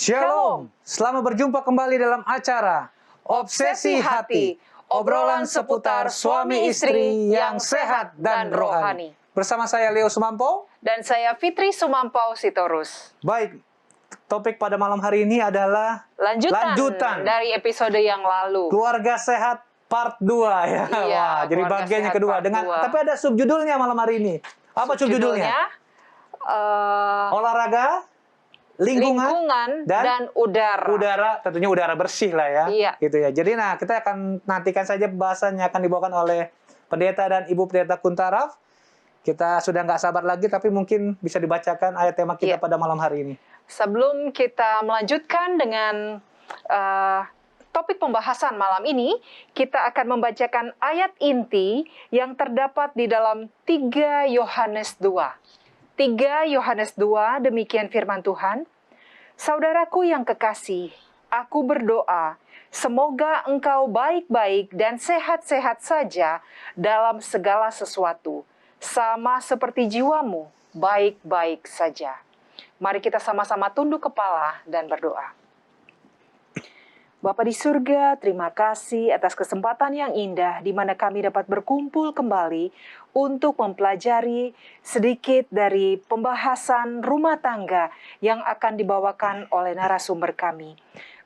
Shalom, selamat berjumpa kembali dalam acara Obsesi Hati, obrolan seputar suami istri yang sehat dan rohani. Bersama saya Leo Sumampo dan saya Fitri Sumampau Sitorus. Baik, topik pada malam hari ini adalah lanjutan dari episode yang lalu. Keluarga Sehat Part 2 ya. Iya, wah, jadi bagian yang kedua dengan tapi ada subjudulnya malam hari ini. Apa subjudulnya? Olahraga, lingkungan dan udara. Udara, tentunya udara bersih lah ya. Iya. Gitu ya. Jadi kita akan nantikan saja pembahasannya akan dibawakan oleh pendeta dan Ibu Pendeta Kuntaraf. Kita sudah nggak sabar lagi, tapi mungkin bisa dibacakan ayat tema kita pada malam hari ini. Sebelum kita melanjutkan dengan topik pembahasan malam ini, kita akan membacakan ayat inti yang terdapat di dalam 3 Yohanes 2. 3 Yohanes 2, demikian firman Tuhan. Saudaraku yang kekasih, aku berdoa, semoga engkau baik-baik dan sehat-sehat saja dalam segala sesuatu, sama seperti jiwamu, baik-baik saja. Mari kita sama-sama tunduk kepala dan berdoa. Bapa di surga, terima kasih atas kesempatan yang indah di mana kami dapat berkumpul kembali untuk mempelajari sedikit dari pembahasan rumah tangga yang akan dibawakan oleh narasumber kami.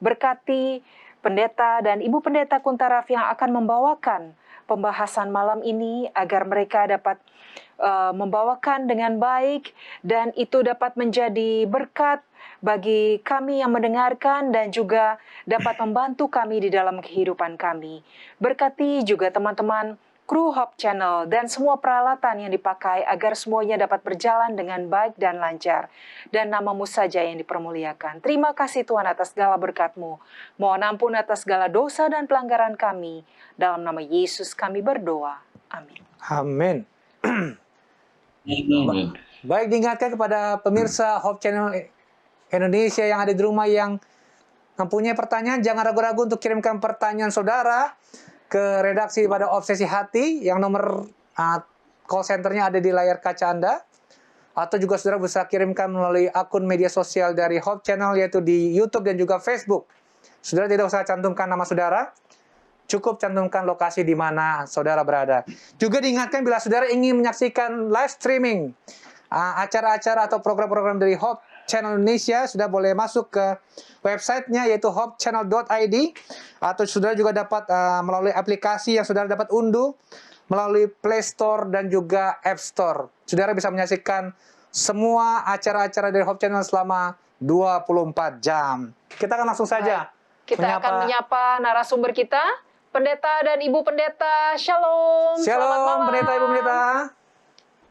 Berkati pendeta dan Ibu Pendeta Kuntaraf yang akan membawakan pembahasan malam ini agar mereka dapat membawakan dengan baik dan itu dapat menjadi berkat bagi kami yang mendengarkan dan juga dapat membantu kami di dalam kehidupan kami. Berkati juga teman-teman kru Hope Channel dan semua peralatan yang dipakai agar semuanya dapat berjalan dengan baik dan lancar. Dan namamu saja yang dipermuliakan. Terima kasih Tuhan atas segala berkat-Mu. Mohon ampun atas segala dosa dan pelanggaran kami. Dalam nama Yesus kami berdoa. Amin. Amin. Baik, diingatkan kepada pemirsa Hope Channel Indonesia yang ada di rumah yang mempunyai pertanyaan, jangan ragu-ragu untuk kirimkan pertanyaan saudara ke redaksi pada Obsesi Hati yang nomor call centernya ada di layar kaca Anda, atau juga saudara bisa kirimkan melalui akun media sosial dari Hope Channel yaitu di YouTube dan juga Facebook. Saudara tidak usah cantumkan nama saudara, cukup cantumkan lokasi di mana saudara berada. Juga diingatkan bila saudara ingin menyaksikan live streaming acara-acara atau program-program dari Hope Channel Indonesia, sudah boleh masuk ke websitenya yaitu hopechannel.id, atau saudara juga dapat melalui aplikasi yang saudara dapat unduh melalui Play Store dan juga App Store. Saudara bisa menyaksikan semua acara-acara dari Hope Channel selama 24 jam. Kita akan langsung saja akan menyapa narasumber kita, Pendeta dan Ibu Pendeta. Shalom. Shalom, Pendeta, Ibu Pendeta.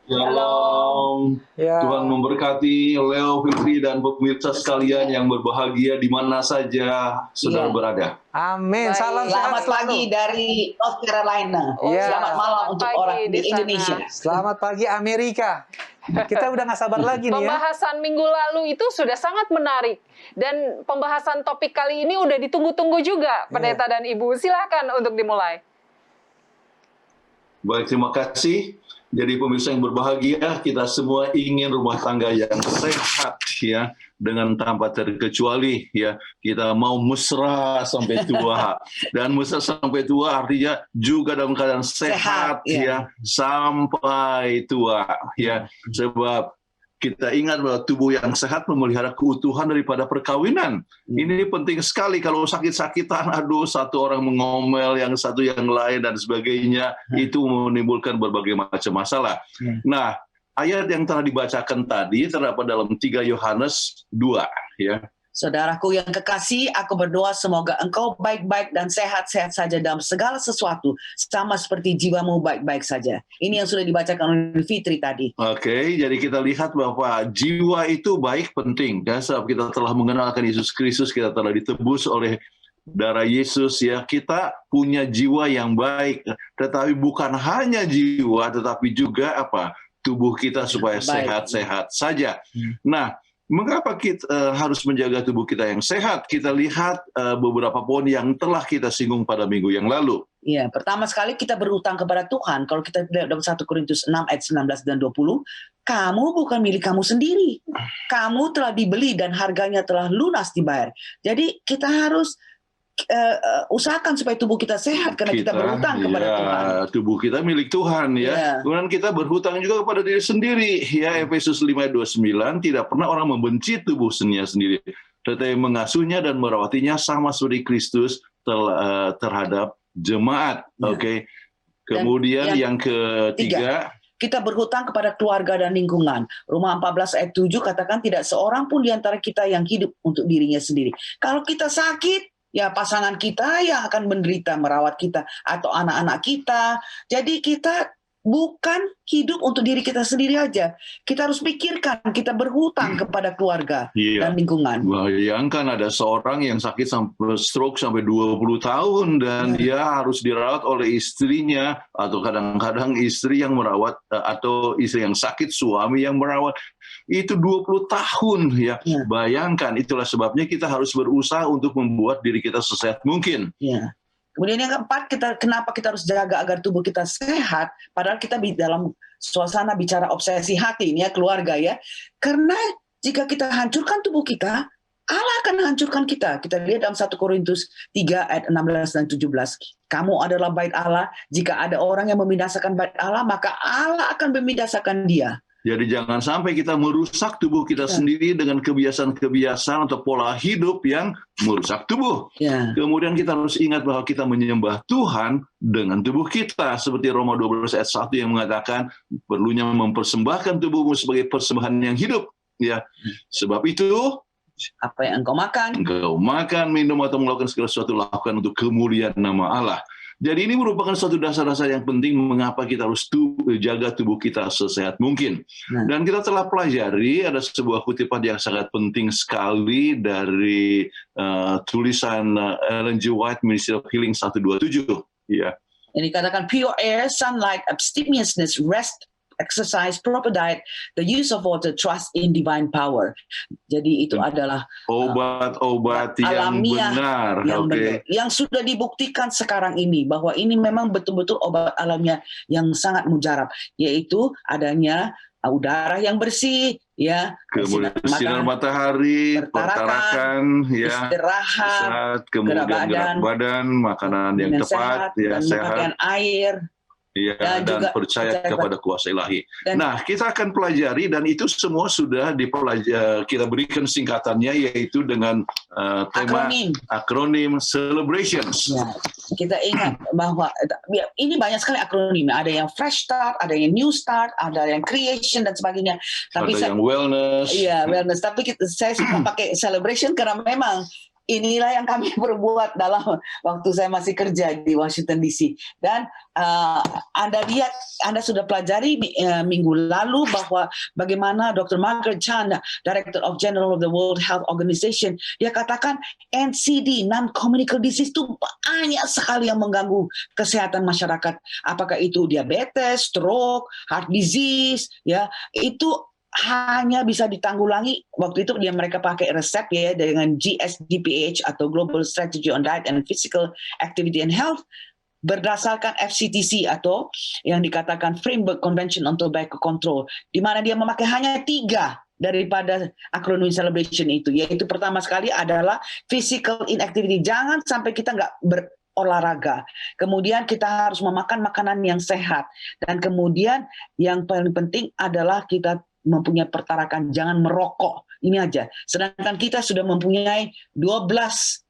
Shalom. Ya. Tuhan memberkati Leo, Fitri, dan pemirsa sekalian yang berbahagia di mana saja saudara berada. Amin. Baik. Salam Selamat sehat pagi selalu. dari North Carolina. Iya. Selamat malam untuk Pagi orang di di sana. Indonesia. Selamat pagi Amerika. Kita udah gak sabar lagi nih ya. Pembahasan minggu lalu itu sudah sangat menarik. Dan pembahasan topik kali ini udah ditunggu-tunggu juga, Pendeta dan Ibu. Silakan untuk dimulai. Baik, terima kasih. Jadi pemirsa yang berbahagia, kita semua ingin rumah tangga yang sehat ya, dengan tanpa terkecuali ya. Kita mau mesra sampai tua. Dan mesra sampai tua artinya juga dalam keadaan sehat ya, sampai tua ya. Sebab kita ingat bahwa tubuh yang sehat memelihara keutuhan daripada perkawinan. Ini penting sekali. Kalau sakit-sakitan, aduh, satu orang mengomel, yang satu yang lain, dan sebagainya, itu menimbulkan berbagai macam masalah. Nah, ayat yang telah dibacakan tadi terdapat dalam 3 Yohanes 2. Ya. Saudaraku yang kekasih, aku berdoa semoga engkau baik-baik dan sehat-sehat saja dalam segala sesuatu, sama seperti jiwamu baik-baik saja. Ini yang sudah dibacakan oleh Fitri tadi. Oke, jadi kita lihat bahwa jiwa itu baik penting. Ya, sebab kita telah mengenalkan Yesus Kristus, kita telah ditebus oleh darah Yesus, ya, kita punya jiwa yang baik. Tetapi bukan hanya jiwa, tetapi juga tubuh kita supaya sehat-sehat saja. Nah, mengapa kita harus menjaga tubuh kita yang sehat? Kita lihat beberapa poin yang telah kita singgung pada minggu yang lalu. Ya, pertama sekali kita berhutang kepada Tuhan. Kalau kita lihat dalam 1 Korintus 6 ayat 19 dan 20, kamu bukan milik kamu sendiri. Kamu telah dibeli dan harganya telah lunas dibayar. Jadi kita harus usahakan supaya tubuh kita sehat karena kita berhutang kepada Tuhan. Tubuh kita milik Tuhan ya. Kemudian kita berhutang juga kepada diri sendiri ya. Efesus 5:29, tidak pernah orang membenci tubuhnya sendiri, tetapi mengasuhnya dan merawatinya sama seperti Kristus terhadap jemaat. Oke. Kemudian yang ketiga, kita berhutang kepada keluarga dan lingkungan. Roma 14 ayat 7 katakan tidak seorang pun di antara kita yang hidup untuk dirinya sendiri. Kalau kita sakit, ya pasangan kita yang akan menderita merawat kita atau anak-anak kita. Jadi kita bukan hidup untuk diri kita sendiri aja. Kita harus pikirkan, kita berhutang kepada keluarga dan lingkungan. Bayangkan ada seorang yang sakit sampai stroke sampai 20 tahun dan dia harus dirawat oleh istrinya atau kadang-kadang istri yang merawat atau istri yang sakit, suami yang merawat. Itu 20 tahun ya. Bayangkan, itulah sebabnya kita harus berusaha untuk membuat diri kita sesehat mungkin. Kemudian yang keempat, kenapa kita harus jaga agar tubuh kita sehat, padahal kita dalam suasana bicara obsesi hati ini ya, keluarga ya. Karena jika kita hancurkan tubuh kita, Allah akan hancurkan kita. Kita lihat dalam 1 Korintus 3 ayat 16 dan 17. Kamu adalah bait Allah, jika ada orang yang membinasakan bait Allah, maka Allah akan membinasakan dia. Jadi jangan sampai kita merusak tubuh kita sendiri dengan kebiasaan-kebiasaan atau pola hidup yang merusak tubuh. Kemudian kita harus ingat bahwa kita menyembah Tuhan dengan tubuh kita. Seperti Roma 12 ayat 1 yang mengatakan perlunya mempersembahkan tubuhmu sebagai persembahan yang hidup. Ya, sebab itu apa yang engkau makan, minum atau melakukan segala sesuatu lakukan untuk kemuliaan nama Allah. Jadi ini merupakan suatu dasar-dasar yang penting mengapa kita harus jaga tubuh kita sesehat mungkin. Dan kita telah pelajari ada sebuah kutipan yang sangat penting sekali dari tulisan Ellen G. White, Ministry of Healing 127. Ya. Ini dikatakan pure air, sunlight, abstemiousness, rest, exercise, proper diet, the use of water, trust in divine power. Jadi itu adalah obat-obat yang benar, yang sudah dibuktikan sekarang ini bahwa ini memang betul-betul obat alamiah yang sangat mujarab, yaitu adanya udara yang bersih, ya, kemudian sinar matahari, pertarakan, ya, istirahat, kemudian gerak badan, makanan yang tepat, ya, sehat, air. Ya, dan juga percaya kepada kuasa ilahi. Nah, kita akan pelajari dan itu semua sudah kita berikan singkatannya yaitu dengan tema akronim celebrations. Ya, kita ingat bahwa ini banyak sekali akronim. Ada yang fresh start, ada yang new start, ada yang creation dan sebagainya. Tapi ada yang wellness. Iya, wellness. Tapi saya suka pakai celebration karena memang inilah yang kami perbuat dalam waktu saya masih kerja di Washington DC. Dan Anda sudah pelajari minggu lalu bahwa bagaimana Dr. Margaret Chan, Director of General of the World Health Organization, dia katakan NCD, non-communicable disease, itu banyak sekali yang mengganggu kesehatan masyarakat. Apakah itu diabetes, stroke, heart disease, ya, itu hanya bisa ditanggulangi. Waktu itu mereka pakai resep ya dengan GSDPH atau Global Strategy on Diet and Physical Activity and Health berdasarkan FCTC atau yang dikatakan Framework Convention on Tobacco Control, di mana dia memakai hanya 3 daripada akronim celebration itu, yaitu pertama sekali adalah physical inactivity. Jangan sampai kita nggak olahraga. Kemudian kita harus memakan makanan yang sehat. Dan kemudian yang paling penting adalah kita mempunyai pertarakan, jangan merokok. Ini aja. Sedangkan kita sudah mempunyai 12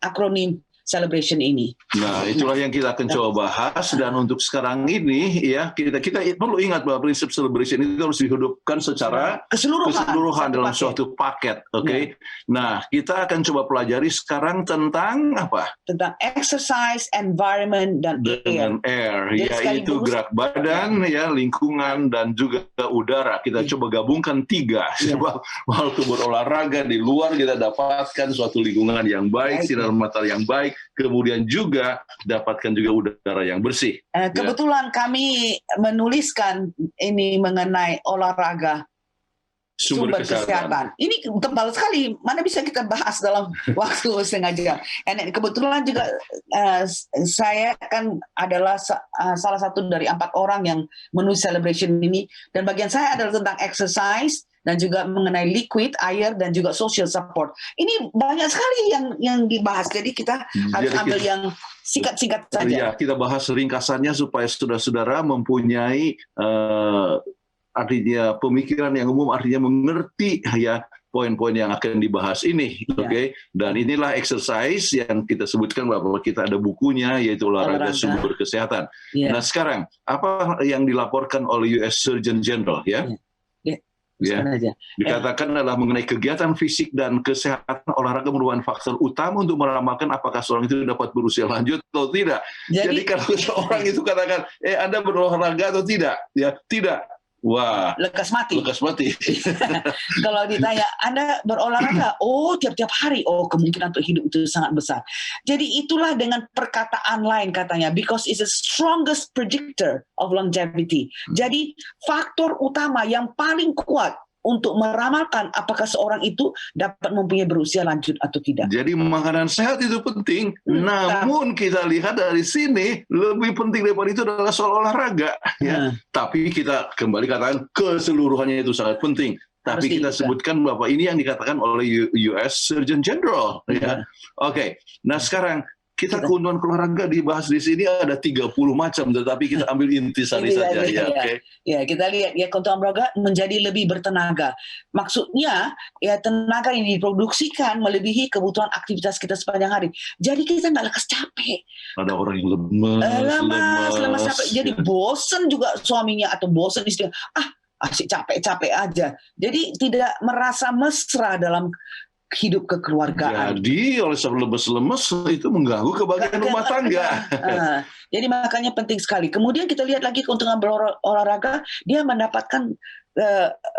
akronim celebration ini. Nah, itulah yang kita akan coba bahas, dan untuk sekarang ini ya kita perlu ingat bahwa prinsip celebration itu harus dihidupkan secara keseluruhan dalam suatu paket, oke? Nah, kita akan coba pelajari sekarang tentang apa? Tentang exercise, environment, dan air, yaitu gerak badan, ya, lingkungan, dan juga udara. Kita coba gabungkan 3. Sebab waktu berolahraga di luar kita dapatkan suatu lingkungan yang baik, sinar matahari yang baik, kemudian juga dapatkan juga udara yang bersih. Kebetulan kami menuliskan ini mengenai olahraga Sumber kesehatan. Ini tebal sekali. Mana bisa kita bahas dalam waktu setengah jam. And kebetulan juga saya kan adalah salah satu dari 4 orang yang menulis celebration ini. Dan bagian saya adalah tentang exercise dan juga mengenai liquid, air, dan juga social support. Ini banyak sekali yang dibahas. Jadi kita harus ambil yang singkat-singkat saja. Ya, kita bahas ringkasannya supaya saudara-saudara mempunyai artinya pemikiran yang umum, artinya mengerti ya poin-poin yang akan dibahas ini, oke? Dan inilah exercise yang kita sebutkan bahwa kita ada bukunya, yaitu olahraga sumber kesehatan. Nah sekarang apa yang dilaporkan oleh US Surgeon General ya? Dikatakan adalah mengenai kegiatan fisik dan kesehatan olahraga merupakan faktor utama untuk meramalkan apakah seorang itu dapat berusia lanjut atau tidak. Jadi kalau seorang itu katakan, Anda berolahraga atau tidak? Ya, tidak. Wah, lekas mati. Kalau ditanya, Anda berolahraga? Oh, tiap-tiap hari. Oh, kemungkinan untuk hidup itu sangat besar. Jadi itulah dengan perkataan lain katanya, because it's the strongest predictor of longevity. Jadi faktor utama yang paling kuat untuk meramalkan apakah seorang itu dapat mempunyai berusia lanjut atau tidak. Jadi makanan sehat itu penting, namun kita lihat dari sini lebih penting daripada itu adalah soal olahraga. Ya. Tapi kita kembali katakan keseluruhannya itu sangat penting. Tapi kita sebutkan bahwa ini yang dikatakan oleh US Surgeon General. Ya. Oke, nah sekarang kita keuntungan olahraga dibahas di sini ada 30 macam, tetapi kita ambil intisari saja. Ya, kita lihat ya keuntungan olahraga menjadi lebih bertenaga. Maksudnya ya tenaga yang diproduksikan melebihi kebutuhan aktivitas kita sepanjang hari. Jadi kita nggak lekas capek. Ada orang yang lemas capek. Jadi bosen juga suaminya atau bosen istrinya. Asik capek-capek aja. Jadi tidak merasa mesra dalam hidup kekeluargaan. Jadi oleh sebab lemes-lemes itu mengganggu kebahagiaan rumah tangga. Jadi makanya penting sekali. Kemudian kita lihat lagi keuntungan berolahraga, dia mendapatkan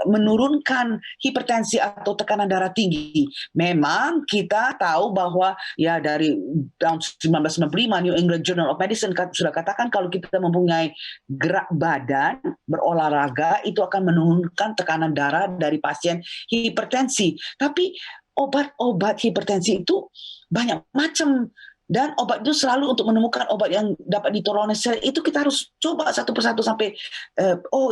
menurunkan hipertensi atau tekanan darah tinggi. Memang kita tahu bahwa ya dari tahun 1995 New England Journal of Medicine sudah katakan kalau kita mempunyai gerak badan berolahraga itu akan menurunkan tekanan darah dari pasien hipertensi. Tapi obat-obat hipertensi itu banyak macam dan obat itu selalu untuk menemukan obat yang dapat ditoleransi itu kita harus coba satu persatu sampai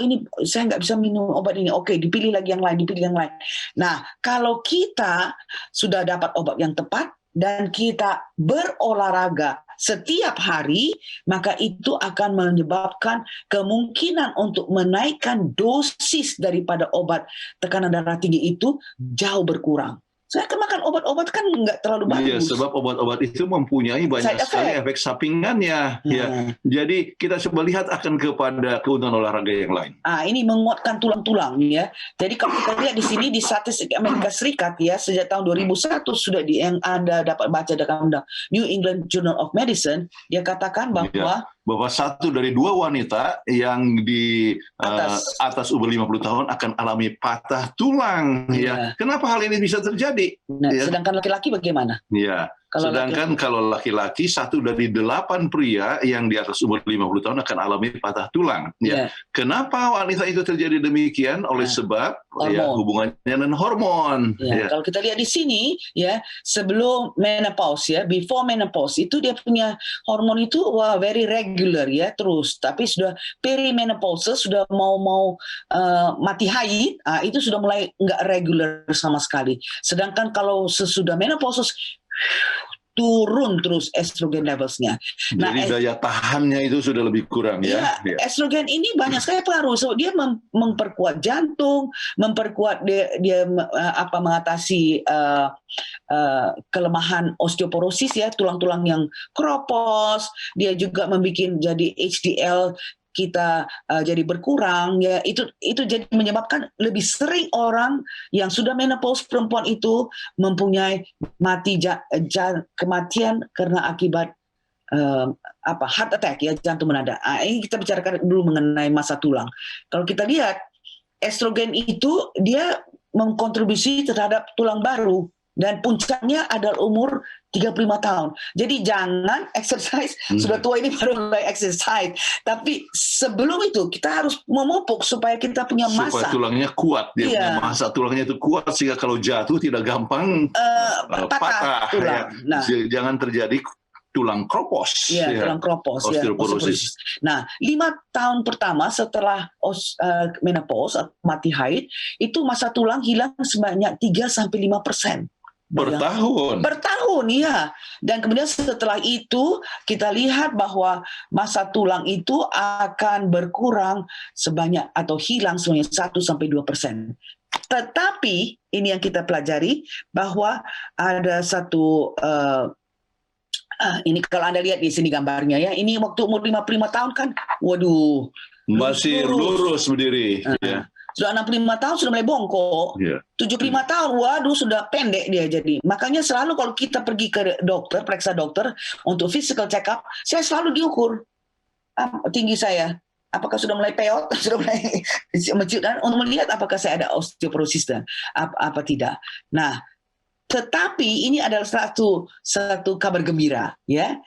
ini saya nggak bisa minum obat ini, oke dipilih lagi yang lain. Nah kalau kita sudah dapat obat yang tepat dan kita berolahraga setiap hari, maka itu akan menyebabkan kemungkinan untuk menaikkan dosis daripada obat tekanan darah tinggi itu jauh berkurang. Saya kan makan obat-obat kan nggak terlalu bagus. Iya, sebab obat-obat itu mempunyai banyak sekali efek sampingannya. Ya. Jadi kita coba lihat akan kepada keuntungan olahraga yang lain. Ini menguatkan tulang-tulang ya. Jadi kalau kita lihat di sini di statistik Amerika Serikat ya sejak tahun 2001 sudah yang Anda dapat baca dalam New England Journal of Medicine, dia katakan bahwa bahwa 1 dari 2 wanita yang di atas umur 50 tahun akan alami patah tulang. Ya. Kenapa hal ini bisa terjadi? Sedangkan laki-laki bagaimana? Ya. Sedangkan kalau laki-laki 1 dari 8 pria yang di atas umur 50 tahun akan alami patah tulang. Ya. Kenapa wanita itu terjadi demikian? Oleh sebab hubungannya dengan hormon. Kalau kita lihat di sini ya sebelum menopause ya, before menopause itu dia punya hormon itu very regular ya terus. Tapi sudah perimenopause sudah mau mati haid, itu sudah mulai nggak regular sama sekali. Sedangkan kalau sesudah menopause turun terus estrogen levelsnya. Jadi daya tahannya itu sudah lebih kurang ya. Estrogen ini banyak sekali pengaruh. So, dia memperkuat jantung, memperkuat dia mengatasi kelemahan osteoporosis ya, tulang-tulang yang keropos. Dia juga membuat jadi HDL kita jadi berkurang ya, itu jadi menyebabkan lebih sering orang yang sudah menopause perempuan itu mempunyai kematian karena akibat heart attack ya, jantung mendadak. Ini kita bicarakan dulu mengenai masa tulang. Kalau kita lihat estrogen itu dia mengkontribusi terhadap tulang baru. Dan puncaknya adalah umur 35 tahun. Jadi jangan exercise, sudah tua ini baru mulai exercise. Tapi sebelum itu kita harus memupuk supaya kita punya Supaya massa. tulangnya kuat, dia punya massa tulangnya itu kuat sehingga kalau jatuh tidak gampang patah. tulang. Ya. Nah, Jangan terjadi tulang kropos. Iya, tulang kropos, osteoporosis. Nah, 5 tahun pertama setelah menopause atau mati haid, itu massa tulang hilang sebanyak 3-5%. Per tahun, ya. Dan kemudian setelah itu kita lihat bahwa massa tulang itu akan berkurang sebanyak atau hilang sebanyak 1-2%. Tetapi ini yang kita pelajari bahwa ada satu ini kalau Anda lihat di sini gambarnya ya, ini waktu umur 55 tahun kan, waduh, masih lurus berdiri. Ya. Sudah 65 tahun sudah mulai bongkok. 75 tahun, waduh sudah pendek dia jadi. Makanya selalu kalau kita pergi ke dokter, periksa dokter untuk physical check up, saya selalu diukur tinggi saya. Apakah sudah mulai peot, sudah mulai menciut, untuk melihat apakah saya ada osteoporosis dan apa tidak. Nah, tetapi ini adalah satu kabar gembira, ya.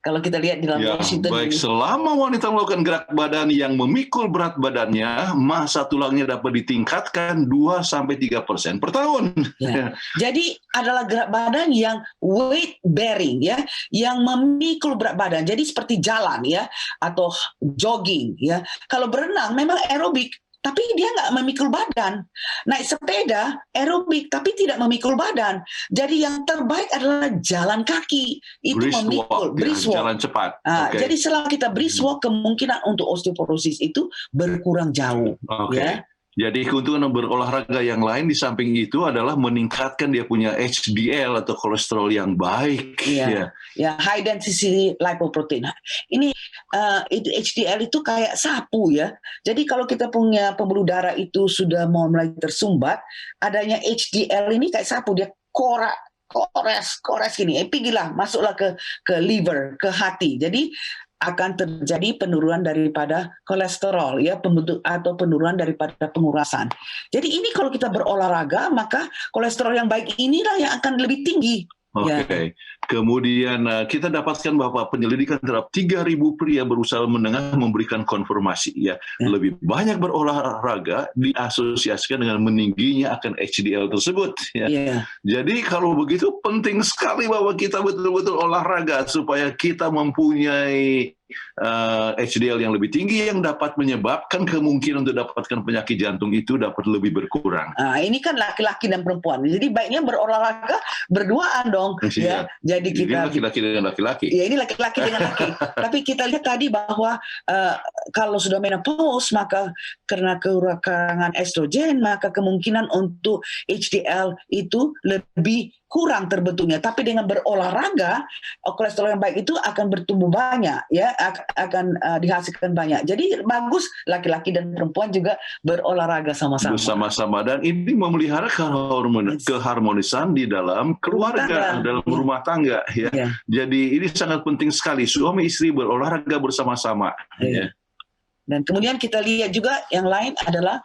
Kalau kita lihat di dalam Washington baik, ini. selama wanita melakukan gerak badan yang memikul berat badannya, massa tulangnya dapat ditingkatkan 2-3% per tahun. Ya. Jadi adalah gerak badan yang weight bearing, ya, yang memikul berat badan. Jadi seperti jalan, ya, atau jogging, ya. Kalau berenang memang aerobik, tapi dia nggak memikul badan. Naik sepeda, aerobik, tapi tidak memikul badan. Jadi yang terbaik adalah jalan kaki. Itu memikul, brisk walk. Jalan cepat. Jadi selama kita brisk walk, kemungkinan untuk osteoporosis itu berkurang jauh. Ya. Jadi keuntungan berolahraga yang lain di samping itu adalah meningkatkan dia punya HDL atau kolesterol yang baik. Ya, high density lipoprotein. Ini itu HDL itu kayak sapu ya. Jadi kalau kita punya pembuluh darah itu sudah mau mulai tersumbat, adanya HDL ini kayak sapu, dia kores gini. Pergilah, masuklah ke liver, ke hati. Jadi akan terjadi penurunan daripada kolesterol, ya, pembentuk atau penurunan daripada pengurasan. Jadi ini kalau kita berolahraga, maka kolesterol yang baik inilah yang akan lebih tinggi. Kemudian kita dapatkan bahwa penyelidikan terhadap 3.000 pria berusaha menengah memberikan konfirmasi, ya, lebih banyak berolahraga diasosiasikan dengan meningginya akan HDL tersebut. Ya. Jadi kalau begitu penting sekali bahwa kita betul-betul olahraga supaya kita mempunyai HDL yang lebih tinggi yang dapat menyebabkan kemungkinan untuk dapatkan penyakit jantung itu dapat lebih berkurang. Ini kan laki-laki dan perempuan. Jadi baiknya berolahraga berduaan dong. Ya. Jadi kita laki-laki dengan laki-laki. Ya, ini laki-laki dengan laki. Tapi kita lihat tadi bahwa kalau sudah menopause, maka karena kekurangan estrogen, maka kemungkinan untuk HDL itu lebih kurang terbentuknya. Tapi dengan berolahraga, kolesterol yang baik itu akan bertumbuh banyak, ya, akan dihasilkan banyak. Jadi bagus laki-laki dan perempuan juga berolahraga sama-sama. Bersama-sama, dan ini memelihara keharmonisan di dalam keluarga, dalam rumah tangga, ya. Jadi ini sangat penting sekali, suami istri berolahraga bersama-sama. Ya. Dan kemudian kita lihat juga yang lain adalah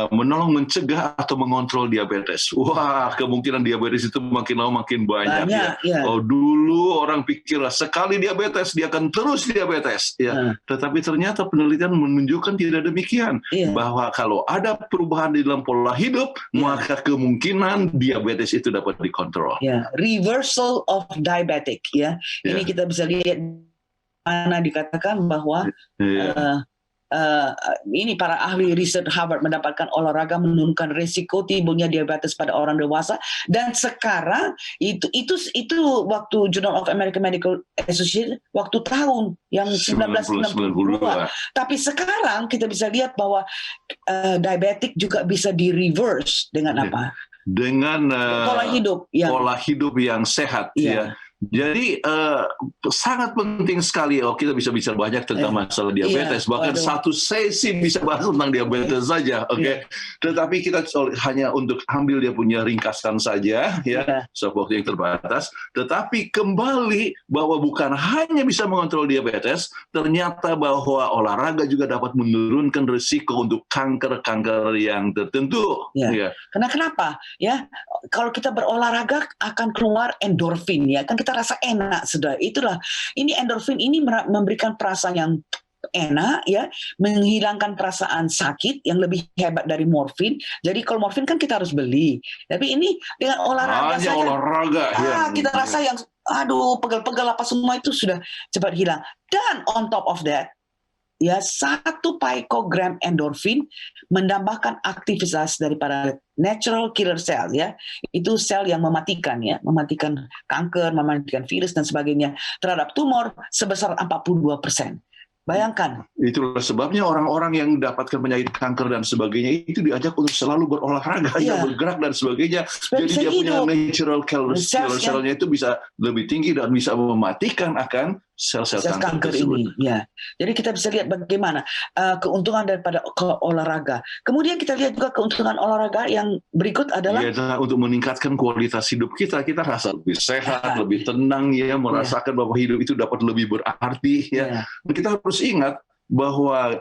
menolong mencegah atau mengontrol diabetes. Wah, kemungkinan diabetes itu makin lama makin banyak. Ya. Oh, dulu orang pikir sekali diabetes dia akan terus diabetes, ya. Tetapi ternyata penelitian menunjukkan tidak demikian. Bahwa kalau ada perubahan di dalam pola hidup, maka kemungkinan diabetes itu dapat dikontrol. Reversal of diabetic, ya. Ini kita bisa lihat mana dikatakan bahwa ini para ahli riset Harvard mendapatkan olahraga menurunkan risiko timbulnya diabetes pada orang dewasa, dan sekarang itu waktu Journal of American Medical Association waktu tahun yang 1992. Tapi sekarang kita bisa lihat bahwa diabetik juga bisa di reverse dengan apa? Dengan pola hidup yang sehat, ya. Jadi sangat penting sekali. Kita bisa bicara banyak tentang masalah diabetes. Bahkan satu sesi bisa bahas tentang diabetes saja. Oke. Tetapi kita hanya untuk ambil dia punya ringkasan saja, ya, waktu yang terbatas. Tetapi kembali bahwa bukan hanya bisa mengontrol diabetes, ternyata bahwa olahraga juga dapat menurunkan risiko untuk kanker-kanker yang tertentu. Ya. Karena kenapa? Ya, kalau kita berolahraga akan keluar endorfin, ya kan, kita rasa enak, sudah. Itulah, ini endorfin ini memberikan perasaan yang enak, ya, menghilangkan perasaan sakit yang lebih hebat dari morfin. Jadi kalau morfin kan kita harus beli, tapi ini dengan olahraga saja, kita rasa yang aduh pegal-pegal apa semua itu sudah cepat hilang. Dan on top of that, ya, 1 pikogram endorfin menambahkan aktivitas daripada natural killer cell, ya, itu sel yang mematikan, ya, mematikan kanker, mematikan virus dan sebagainya terhadap tumor sebesar 42%. Bayangkan. Itulah sebabnya orang-orang yang mendapatkan penyakit kanker dan sebagainya itu diajak untuk selalu berolahraga, bergerak dan sebagainya. Jadi dia punya natural killer cell-nya itu bisa lebih tinggi dan bisa mematikan akan sel-sel kanker ini. Ya. Jadi kita bisa lihat bagaimana keuntungan daripada olahraga. Kemudian kita lihat juga keuntungan olahraga yang berikut adalah untuk meningkatkan kualitas hidup kita. Kita rasa lebih sehat, lebih tenang, ya, merasakan bahwa hidup itu dapat lebih berarti, ya. Kita harus ingat bahwa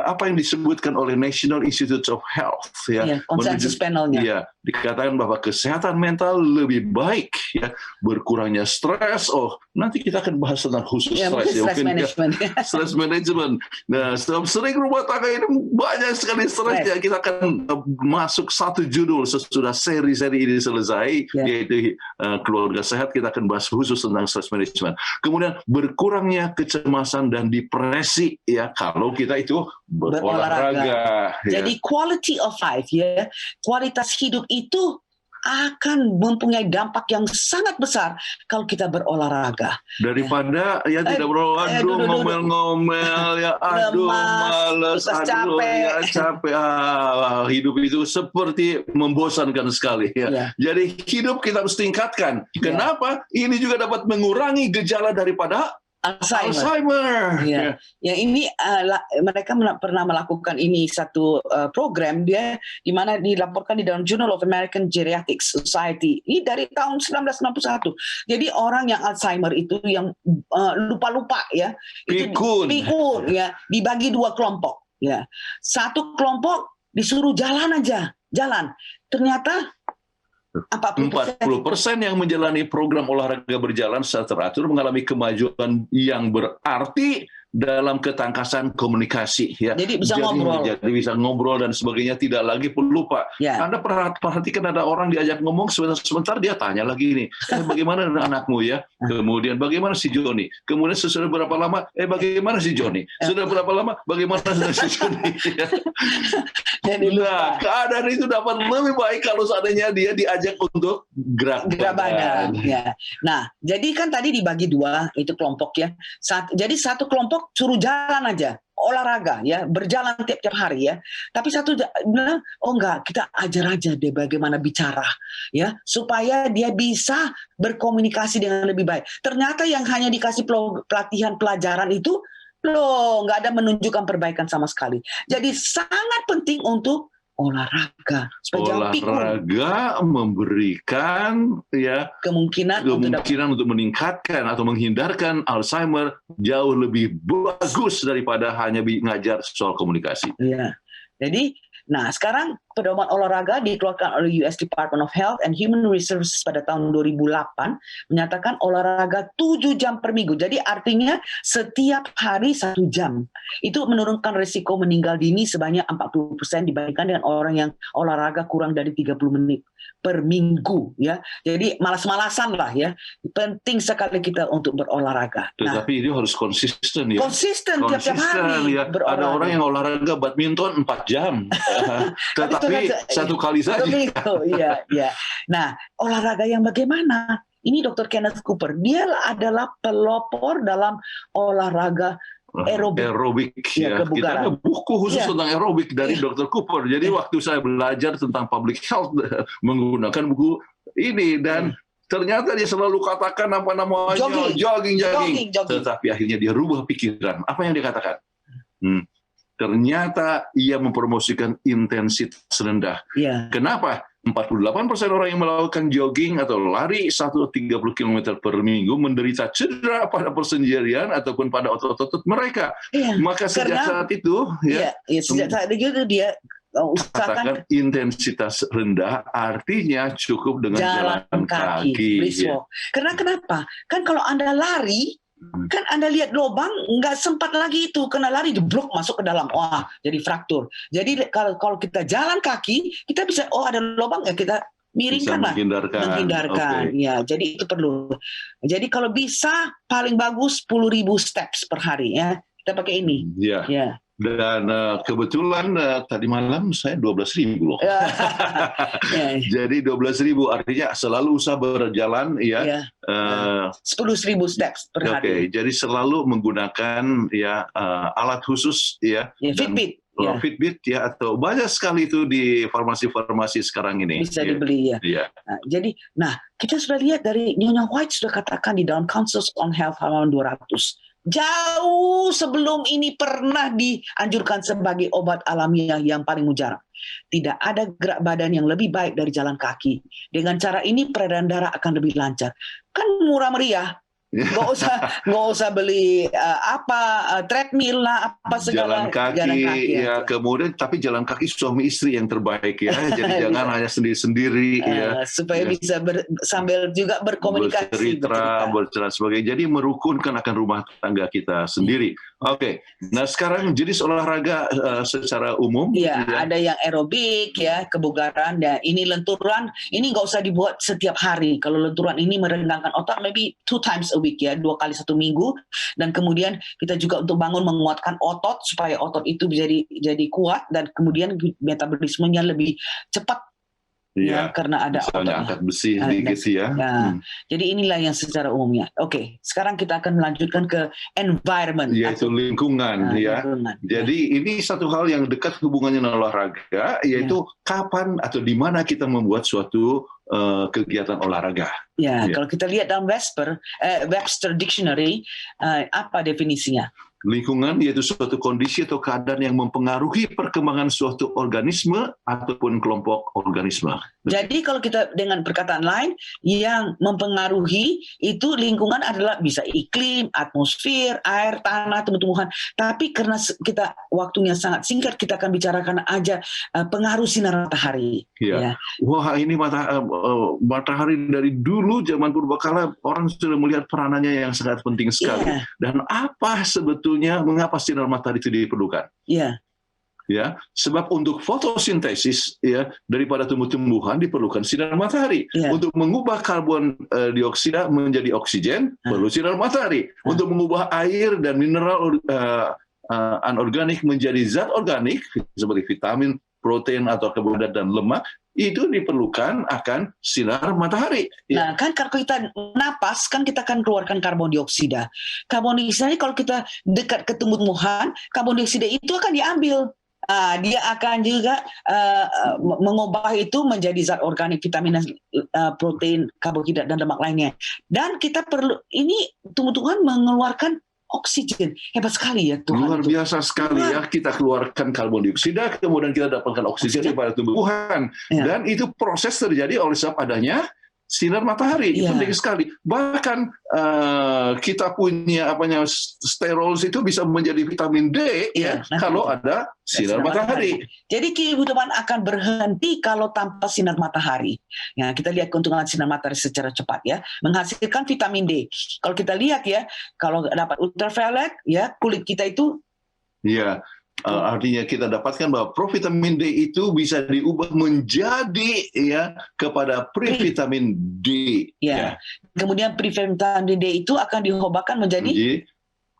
apa yang disebutkan oleh National Institute of Health, ya, konsensus panelnya, ya, dikatakan bahwa kesehatan mental lebih baik, ya, berkurangnya stres. Nanti kita akan bahas tentang khusus stres, ya, stress management. Nah, sering rumah tangga ini banyak sekali stresnya. Kita akan masuk satu judul sesudah seri-seri ini selesai, yaitu keluarga sehat. Kita akan bahas khusus tentang stress management. Kemudian berkurangnya kecemasan dan depresi, ya, kalau kita itu berolahraga. Jadi quality of life, ya, kualitas hidup itu akan mempunyai dampak yang sangat besar kalau kita berolahraga. Daripada tidak berolahraga, ngomel-ngomel, ya, males, capek. Hidup itu seperti membosankan sekali, ya. Jadi hidup kita harus tingkatkan. Kenapa? Ini juga dapat mengurangi gejala daripada Alzheimer. Ya, ini mereka pernah melakukan ini satu program, dia di mana dilaporkan di dalam Journal of American Geriatric Society. Ini dari tahun 1991. Jadi orang yang Alzheimer itu yang lupa-lupa, ya, pikun, ya, dibagi 2 kelompok, ya. Satu kelompok disuruh jalan. Ternyata 40% yang menjalani program olahraga berjalan secara teratur mengalami kemajuan yang berarti dalam ketangkasan komunikasi, ya. Jadi bisa ngobrol dan sebagainya, tidak lagi lupa. Anda perhatikan ada orang diajak ngomong sebentar dia tanya lagi nih, bagaimana dengan anakmu, ya? Kemudian bagaimana si Joni? Kemudian sudah berapa lama? Bagaimana si Joni? Sudah berapa lama? Bagaimana si Joni? Nah, keadaan itu dapat lebih baik kalau seandainya dia diajak untuk gerak badan. Ya. Nah, jadi kan tadi dibagi 2 itu kelompok, ya. Jadi satu kelompok suruh jalan aja, olahraga, ya, berjalan tiap-tiap hari, ya. Tapi satu bilang, enggak, kita ajar aja dia bagaimana bicara, ya, supaya dia bisa berkomunikasi dengan lebih baik. Ternyata yang hanya dikasih pelatihan pelajaran itu nggak ada menunjukkan perbaikan sama sekali. Jadi sangat penting untuk olahraga. Olahraga memberikan, ya, kemungkinan untuk meningkatkan atau menghindarkan Alzheimer jauh lebih bagus daripada hanya ngajar soal komunikasi. Iya. Jadi, sekarang pedoman olahraga dikeluarkan oleh US Department of Health and Human Resources pada tahun 2008 menyatakan olahraga 7 jam per minggu. Jadi artinya setiap hari 1 jam. Itu menurunkan risiko meninggal dini sebanyak 40% dibandingkan dengan orang yang olahraga kurang dari 30 menit per minggu, ya. Jadi malas-malasan lah, ya. Penting sekali kita untuk berolahraga. Tetapi ini harus konsisten, ya. Konsisten tiap-tiap hari, ya. Ada orang yang olahraga badminton 4 jam. Tapi satu kali saja. Iya. Nah, olahraga yang bagaimana? Ini Dr. Kenneth Cooper. Dia adalah pelopor dalam olahraga aerobik, ya. Kita ada buku khusus tentang aerobik dari Dr. Cooper. Jadi waktu saya belajar tentang public health menggunakan buku ini, dan Ternyata dia selalu katakan apa namanya jogging. Jogging. Tetapi akhirnya dia rubah pikiran. Apa yang dia katakan? Ternyata ia mempromosikan intensitas rendah. Ya. Kenapa? 48% orang yang melakukan jogging atau lari 130 km per minggu menderita cedera pada persenjarian ataupun pada otot-otot mereka. Ya. Maka sejak saat itu, sejak saat itu dia usahakan katakan intensitas rendah artinya cukup dengan jalan kaki. Ya. Karena kenapa? Kan kalau Anda lari, kan Anda lihat lubang, nggak sempat lagi itu, kena lari jeblok masuk ke dalam, wah jadi fraktur. Jadi kalau kita jalan kaki, kita bisa ada lubang ya kita miringkan lah, menghindarkan. Okay. Ya, jadi itu perlu. Jadi kalau bisa paling bagus 10.000 steps per hari ya. Kita pakai ini. Ya. Ya. Dan kebetulan tadi malam saya 12.000 loh. Jadi 12.000 artinya selalu usaha berjalan ya. 10.000 steps per hari. Oke, jadi selalu menggunakan alat khusus ya. Fitbit. Fitbit ya, atau banyak sekali itu di farmasi-farmasi sekarang ini. Bisa dibeli ya. Nah, kita sudah lihat dari Nyonya White sudah katakan di dalam Councils on Health halaman 200. Jauh sebelum ini pernah dianjurkan sebagai obat alamiah yang paling mujarab. Tidak ada gerak badan yang lebih baik dari jalan kaki. Dengan cara ini peredaran darah akan lebih lancar. Kan murah meriah. Nggak usah beli treadmill lah, apa segala. Jalan kaki ya. Kemudian tapi jalan kaki suami istri yang terbaik ya. Jadi jangan hanya sendiri-sendiri ya. Supaya bisa sambil juga berkomunikasi. Bercerita sebagainya. Jadi merukunkan akan rumah tangga kita sendiri. Oke. Nah sekarang jenis olahraga secara umum. Ya, ada yang aerobik ya, kebugaran, dan ini lenturan. Ini nggak usah dibuat setiap hari. Kalau lenturan ini merenggangkan otak, maybe 2 times a week ya, 2 kali 1 minggu. Dan kemudian kita juga untuk bangun menguatkan otot supaya otot itu jadi kuat dan kemudian metabolismenya lebih cepat. Ya, karena ada misalnya angkat besi sedikit ya. Jadi inilah yang secara umumnya. Oke, sekarang kita akan melanjutkan ke environment. Yaitu lingkungan ya. Jadi ini satu hal yang dekat hubungannya dengan olahraga, yaitu kapan atau di mana kita membuat suatu kegiatan olahraga. Kalau kita lihat dalam Webster Dictionary, apa definisinya? Lingkungan yaitu suatu kondisi atau keadaan yang mempengaruhi perkembangan suatu organisme ataupun kelompok organisme. Jadi kalau kita dengan perkataan lain, yang mempengaruhi itu lingkungan adalah bisa iklim, atmosfer, air, tanah, tumbuh-tumbuhan. Tapi karena kita waktunya sangat singkat, kita akan bicarakan aja pengaruh sinar matahari. Ya. Wah, ini matahari dari dulu zaman purbakala orang sudah melihat peranannya yang sangat penting sekali. Dan apa sebetulnya mengapa sinar matahari itu diperlukan? Ya, sebab untuk fotosintesis ya daripada tumbuh-tumbuhan diperlukan sinar matahari. Untuk mengubah karbon dioksida menjadi oksigen perlu sinar matahari. Untuk mengubah air dan mineral anorganik menjadi zat organik seperti vitamin, protein atau karbohidrat dan lemak itu diperlukan akan sinar matahari. Nah, kan kalau kita napas, kan kita akan keluarkan karbon dioksida. Karbon dioksida kalau kita dekat ke tumbuh-tumbuhan, karbon dioksida itu akan diambil. Dia akan juga mengubah itu menjadi zat organik, vitamin, protein, karbohidrat dan lemak lainnya. Dan kita perlu, ini tumbuh-tumbuhan mengeluarkan oksigen. Hebat sekali ya Tuhan. Luar biasa sekali ya. Kita keluarkan karbon dioksida, kemudian kita dapatkan oksigen daripada tumbuhan. Dan itu proses terjadi oleh sebab adanya sinar matahari. Penting sekali. Bahkan kita punya sterol itu bisa menjadi vitamin D kalau ada sinar matahari. Jadi kehidupan akan berhenti kalau tanpa sinar matahari. Ya, kita lihat keuntungan sinar matahari secara cepat ya, menghasilkan vitamin D. Kalau kita lihat ya, kalau dapat ultraviolet ya, kulit kita itu artinya kita dapatkan bahwa provitamin D itu bisa diubah menjadi kepada previtamin D. Kemudian previtamin D itu akan diubahkan menjadi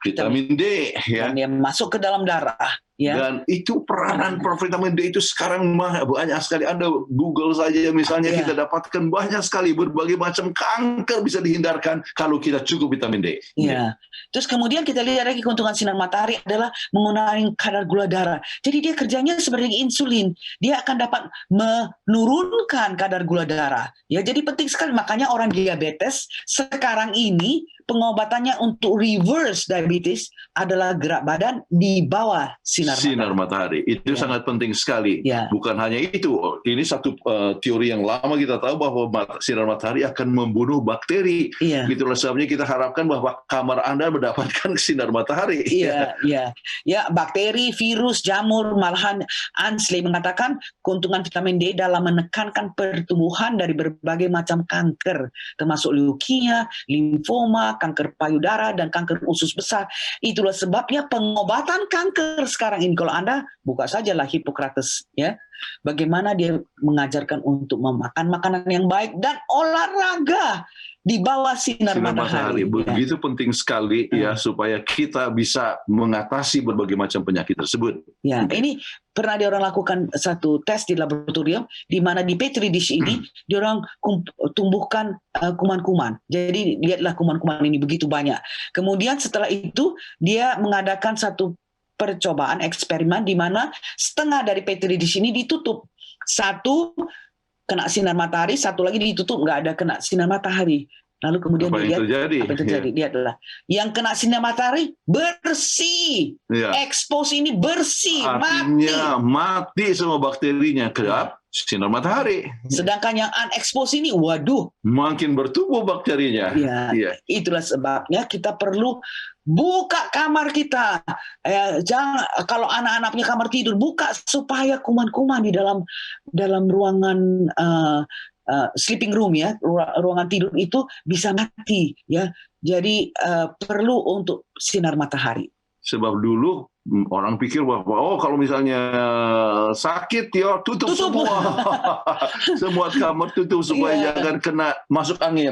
vitamin D dan dia masuk ke dalam darah. Ya. Dan itu peranan vitamin D itu sekarang banyak sekali. Anda Google saja misalnya, Ya. kita dapatkan banyak sekali berbagai macam kanker bisa dihindarkan kalau kita cukup vitamin D. Ya. Terus kemudian kita lihat lagi keuntungan sinar matahari adalah mengurangi kadar gula darah. Jadi dia kerjanya seperti insulin. Dia akan dapat menurunkan kadar gula darah. Ya, jadi penting sekali. Makanya orang diabetes sekarang ini pengobatannya untuk reverse diabetes adalah gerak badan di bawah sinar matahari. Itu Ya. sangat penting sekali. Ya. Bukan hanya itu. Ini satu teori yang lama kita tahu bahwa sinar matahari akan membunuh bakteri. Iya. Itulah sebabnya kita harapkan bahwa kamar Anda mendapatkan sinar matahari. Iya, iya. Ya, bakteri, virus, jamur, malahan Ansley mengatakan keuntungan vitamin D dalam menekankan pertumbuhan dari berbagai macam kanker, termasuk leukemia, limfoma, kanker payudara, dan kanker usus besar. Itulah sebabnya pengobatan kanker sekarang ini, kalau Anda buka sajalah Hippocrates, ya, bagaimana dia mengajarkan untuk memakan makanan yang baik dan olahraga di bawah sinar matahari. Begitu penting sekali ya, supaya kita bisa mengatasi berbagai macam penyakit tersebut. Ya, ini pernah dia orang lakukan satu tes di laboratorium di mana di petri dish ini dia orang tumbuhkan kuman-kuman. Jadi lihatlah kuman-kuman ini begitu banyak. Kemudian setelah itu dia mengadakan satu percobaan eksperimen di mana setengah dari petri dish ini ditutup. Satu kena sinar matahari, satu lagi ditutup nggak ada kena sinar matahari. Lalu kemudian Apa yang terjadi? Apa yang terjadi? Lihatlah, yang kena sinar matahari bersih, expose ini bersih, artinya mati semua bakterinya kerap sinar matahari. Sedangkan yang unexposed ini, waduh, makin bertumbuh bakterinya. Ya. Itulah sebabnya kita perlu buka kamar kita. Jangan, kalau anak-anaknya kamar tidur, buka supaya kuman-kuman di dalam ruangan sleeping room, ya, ruangan tidur itu bisa mati, ya. Jadi perlu untuk sinar matahari. Sebab dulu orang pikir bahwa kalau misalnya sakit ya tutup. Semua semua kamar tutup supaya jangan kena masuk angin.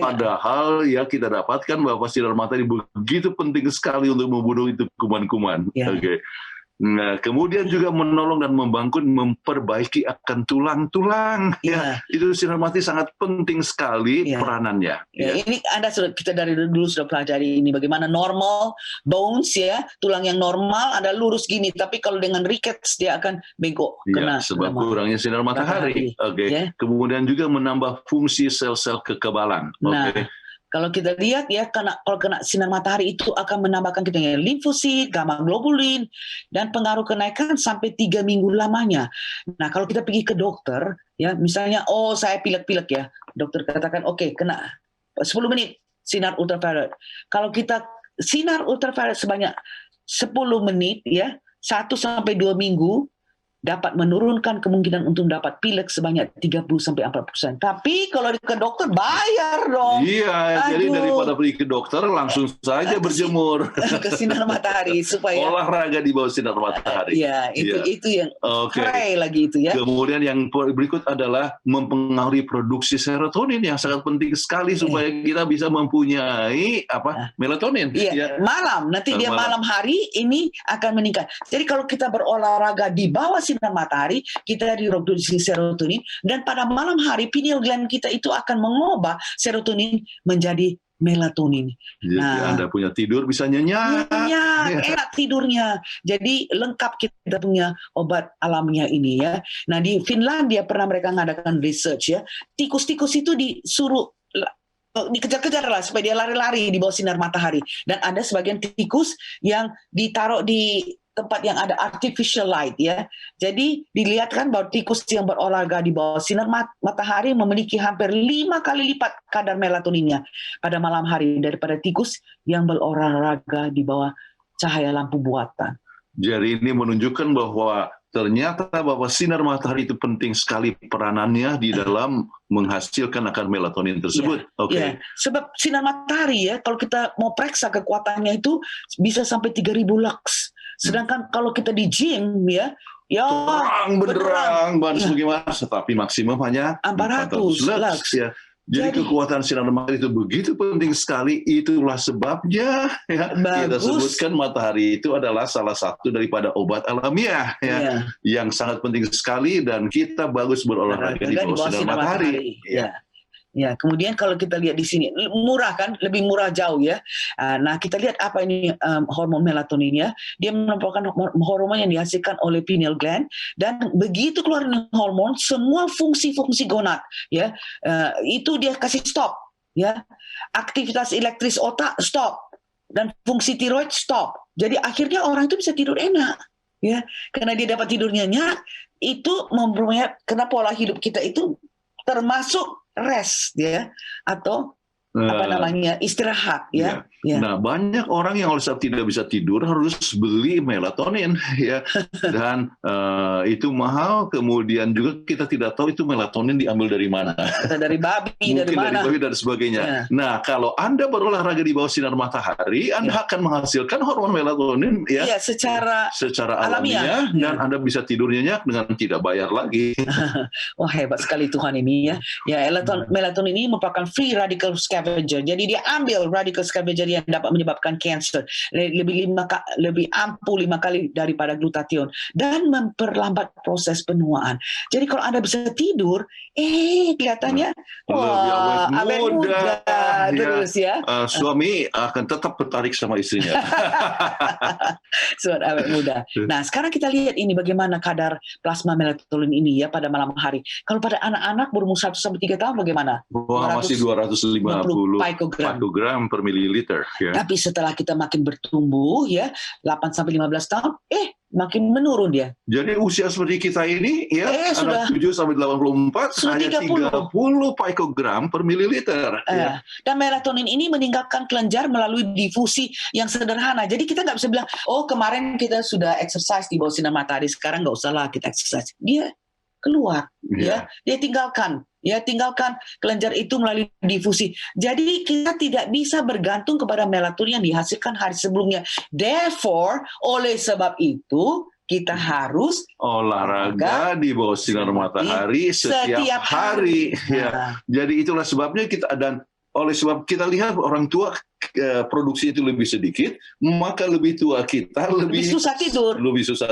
Padahal ya kita dapatkan bahwa sinar matahari begitu penting sekali untuk membunuh itu kuman-kuman. Oke. Nah, kemudian juga menolong dan memperbaiki akan tulang-tulang. Ya, itu sinar matahari sangat penting sekali peranannya. Ini kita dari dulu sudah pelajari ini bagaimana normal bones, ya, tulang yang normal ada lurus gini, tapi kalau dengan rickets dia akan bengkok. Sebab kurangnya sinar matahari. Oke. Kemudian juga menambah fungsi sel-sel kekebalan. Kalau kita lihat, ya, kalau kena sinar matahari itu akan menambahkan kita limfosit, gamma globulin, dan pengaruh kenaikan sampai 3 minggu lamanya. Nah, kalau kita pergi ke dokter, ya, misalnya, saya pilek-pilek, ya, dokter katakan, kena 10 menit sinar ultraviolet. Kalau kita sinar ultraviolet sebanyak 10 menit, ya, 1-2 minggu, dapat menurunkan kemungkinan untuk dapat pilek sebanyak 30-40%. Tapi kalau ke dokter bayar dong. Iya, jadi daripada pergi ke dokter langsung saja berjemur ke sinar matahari supaya olahraga di bawah sinar matahari. Iya, itu yang high lagi itu, ya. Kemudian yang berikut adalah mempengaruhi produksi serotonin yang sangat penting sekali supaya kita bisa mempunyai melatonin. Iya, malam nanti dia malam hari ini akan meningkat. Jadi kalau kita berolahraga di bawah sinar matahari, kita diproduksi serotonin, dan pada malam hari pineal gland kita itu akan mengubah serotonin menjadi melatonin. Jadi Anda punya tidur bisa nyenyak. Enak tidurnya. Jadi lengkap kita punya obat alamiah ini, ya. Nah, di Finlandia pernah mereka mengadakan research, ya. Tikus-tikus itu disuruh dikejar-kejar lah supaya dia lari-lari di bawah sinar matahari, dan ada sebagian tikus yang ditaruh di tempat yang ada artificial light, ya. Jadi dilihatkan bahwa tikus yang berolahraga di bawah sinar matahari memiliki hampir 5 kali lipat kadar melatoninnya pada malam hari daripada tikus yang berolahraga di bawah cahaya lampu buatan. Jadi ini menunjukkan bahwa ternyata bahwa sinar matahari itu penting sekali peranannya di dalam menghasilkan akan melatonin tersebut. Sebab sinar matahari, ya, kalau kita mau periksa kekuatannya itu bisa sampai 3.000 lux. Sedangkan kalau kita di gym, ya terang benderang bagaimana, tapi maksimum hanya 400 lux. Ya. Jadi kekuatan sinar matahari itu begitu penting sekali. Itulah sebabnya ya, kita sebutkan matahari itu adalah salah satu daripada obat alamiah ya, yang sangat penting sekali, dan kita bagus berolahraga di bawah sinar matahari. Ya, kemudian kalau kita lihat di sini murah kan, lebih murah jauh ya. Nah, kita lihat apa ini hormon melatonin ya. Dia merupakan hormon yang dihasilkan oleh pineal gland, dan begitu keluar hormon, semua fungsi-fungsi gonad ya, itu dia kasih stop ya. Aktivitas elektris otak stop, dan fungsi tiroid stop. Jadi akhirnya orang itu bisa tidur enak ya, karena dia dapat tidur nyenyak. Itu memperoleh karena pola hidup kita itu termasuk rest ya, atau apa namanya, istirahat ya. Nah, banyak orang yang oleh sebab tidak bisa tidur harus beli melatonin ya, dan itu mahal. Kemudian juga kita tidak tahu itu melatonin diambil dari mana. Dari babi, mungkin dari mana? babi dan sebagainya. Nah, kalau Anda berolahraga di bawah sinar matahari, Anda akan menghasilkan hormon melatonin ya, secara alamiah, dan Anda bisa tidur nyenyak dengan tidak bayar lagi. Wah, hebat sekali Tuhan ini ya. Ya, melatonin ini merupakan free radical scavenger. Jadi dia ambil radical scavenger yang dapat menyebabkan kanker, lebih ampuh 5 kali daripada glutathione, dan memperlambat proses penuaan. Jadi kalau Anda bisa tidur, kelihatannya awet muda terus ya. Suami akan tetap tertarik sama istrinya. Suara awet muda. Nah, sekarang kita lihat ini bagaimana kadar plasma melatonin ini ya pada malam hari. Kalau pada anak-anak berumur 1-3 tahun bagaimana? Wah, masih 250 picogram per mililiter. Ya. Tapi setelah kita makin bertumbuh ya, 8-15 tahun, makin menurun dia. Jadi usia seperti kita ini ya, sudah 7-84 hanya 30 picogram per mililiter. Ya. Dan melatonin ini meninggalkan kelenjar melalui difusi yang sederhana. Jadi kita nggak bisa bilang, kemarin kita sudah exercise di bawah sinar matahari, sekarang nggak usah lah kita exercise. Dia keluar, ya, dia tinggalkan kelenjar itu melalui difusi. Jadi kita tidak bisa bergantung kepada melatonin yang dihasilkan hari sebelumnya. Therefore, oleh sebab itu kita harus olahraga di bawah sinar matahari setiap hari. Ya. Jadi itulah sebabnya oleh sebab kita lihat orang tua produksi itu lebih sedikit, maka lebih tua kita lebih susah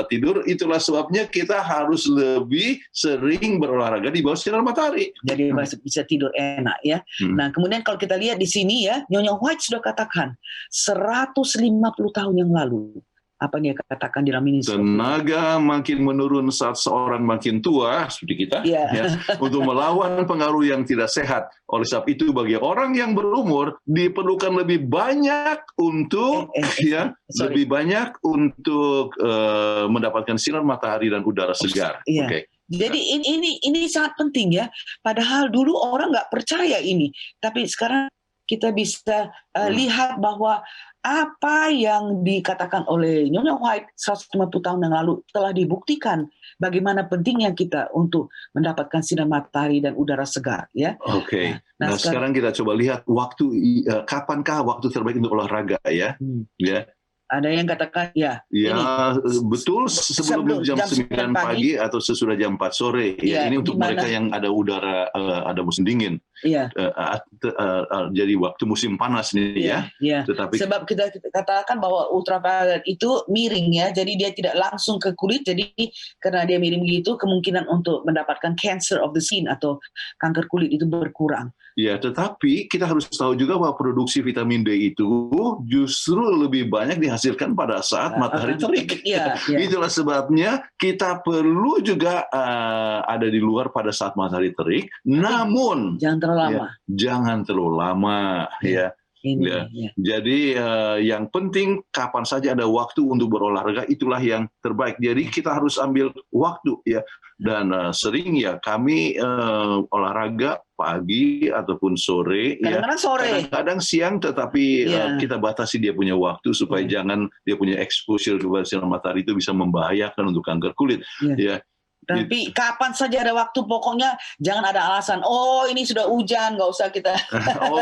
tidur. Itulah sebabnya kita harus lebih sering berolahraga di bawah sinar matahari. Jadi bisa tidur enak ya. Nah, kemudian kalau kita lihat di sini ya, Nyonya White sudah katakan 150 tahun yang lalu. Apa dia katakan di dalam ini? Tenaga makin menurun saat seorang makin tua, seperti kita, ya, untuk melawan pengaruh yang tidak sehat. Oleh sebab itu, bagi orang yang berumur, diperlukan lebih banyak untuk mendapatkan sinar matahari dan udara segar. Okay. Jadi ini sangat penting ya. Padahal dulu orang nggak percaya ini, tapi sekarang kita bisa lihat bahwa apa yang dikatakan oleh Nyonya White 150 tahun yang lalu telah dibuktikan bagaimana pentingnya kita untuk mendapatkan sinar matahari dan udara segar ya. Oke. Nah, sekarang kita coba lihat kapankah waktu terbaik untuk olahraga ya. Ya. Ada yang katakan betul sebelum jam 9 pagi atau sesudah jam 4 sore. Ya, ini untuk mereka yang ada udara, ada musim dingin. Jadi waktu musim panas nih ya. Tetapi sebab kita katakan bahwa ultraviolet itu miring ya, jadi dia tidak langsung ke kulit. Jadi karena dia miring begitu, kemungkinan untuk mendapatkan cancer of the skin atau kanker kulit itu berkurang. Ya, tetapi kita harus tahu juga bahwa produksi vitamin D itu justru lebih banyak dihasilkan pada saat matahari terik. Itulah sebabnya kita perlu juga ada di luar pada saat matahari terik. Namun jangan terlalu lama. Jadi yang penting kapan saja ada waktu untuk berolahraga, itulah yang terbaik. Jadi kita harus ambil waktu ya. Dan sering ya kami olahraga pagi ataupun sore, kadang-kadang siang, tetapi kita batasi dia punya waktu supaya jangan dia punya exposure kepada sinar matahari itu bisa membahayakan untuk kanker kulit. Tapi kapan saja ada waktu, pokoknya jangan ada alasan. Ini sudah hujan, nggak usah kita.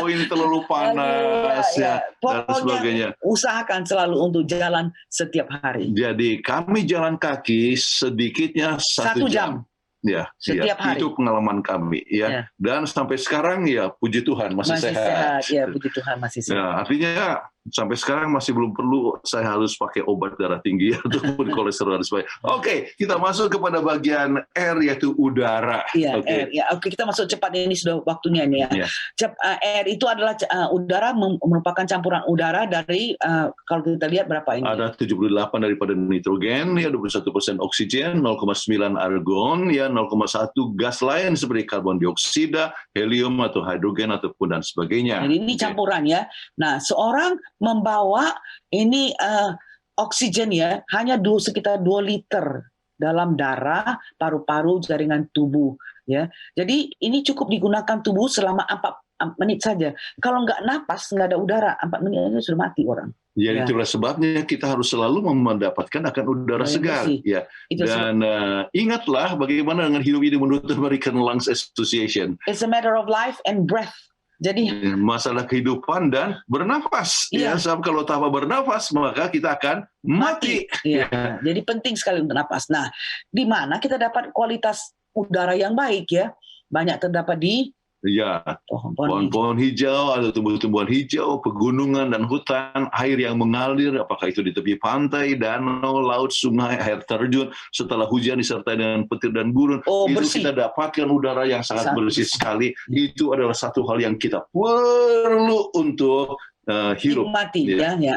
Ini terlalu panas dan sebagainya. Usahakan selalu untuk jalan setiap hari. Jadi kami jalan kaki sedikitnya 1 jam. Ya, Setiap hari. itu pengalaman kami, ya. Ya. Dan sampai sekarang ya, puji Tuhan masih sehat. Ya, puji Tuhan masih sehat. Ya, artinya sampai sekarang masih belum perlu saya harus pakai obat darah tinggi ataupun kolesterol dan sebagainya. Oke, kita masuk kepada bagian R yaitu udara. Iya, Oke. R. Ya, oke, kita masuk cepat, ini sudah waktunya ini ya. Ya. R itu adalah udara, merupakan campuran udara dari kalau kita lihat berapa ini? Ada 78 daripada nitrogen, ya 21% oksigen, 0,9 argon, ya 0,1 gas lain seperti karbon dioksida, helium atau hidrogen ataupun dan sebagainya. Jadi ini Oke. campuran ya. Nah, seorang membawa ini oksigen ya, hanya sekitar 2 liter dalam darah, paru-paru, jaringan tubuh ya. Jadi ini cukup digunakan tubuh selama 4 menit saja. Kalau nggak napas, nggak ada udara, 4 menit aja sudah mati orang. Jadi Ya. itulah sebabnya kita harus selalu mendapatkan akan udara Udara yang segar. bersih. Ya. Itu Dan ingatlah bagaimana dengan hidup ini menurut American Lungs Association. it's a matter of life and breath. Jadi Masalah kehidupan dan bernafas. Iya. Ya, sebab kalau tanpa bernafas maka kita akan mati. Ya. Jadi penting sekali untuk napas. Nah, di mana kita dapat kualitas udara yang baik ya? Banyak terdapat di Ya, pohon-pohon hijau. pohon-pohon hijau atau tumbuh-tumbuhan hijau, pegunungan dan hutan, air yang mengalir, apakah itu di tepi pantai, danau, laut, sungai, air terjun, setelah hujan disertai dengan petir dan gurun, itu Bersih. kita dapatkan udara yang sangat Sangat bersih sekali. Itu adalah satu hal yang kita perlu untuk hirup. Nikmati Iya. ya.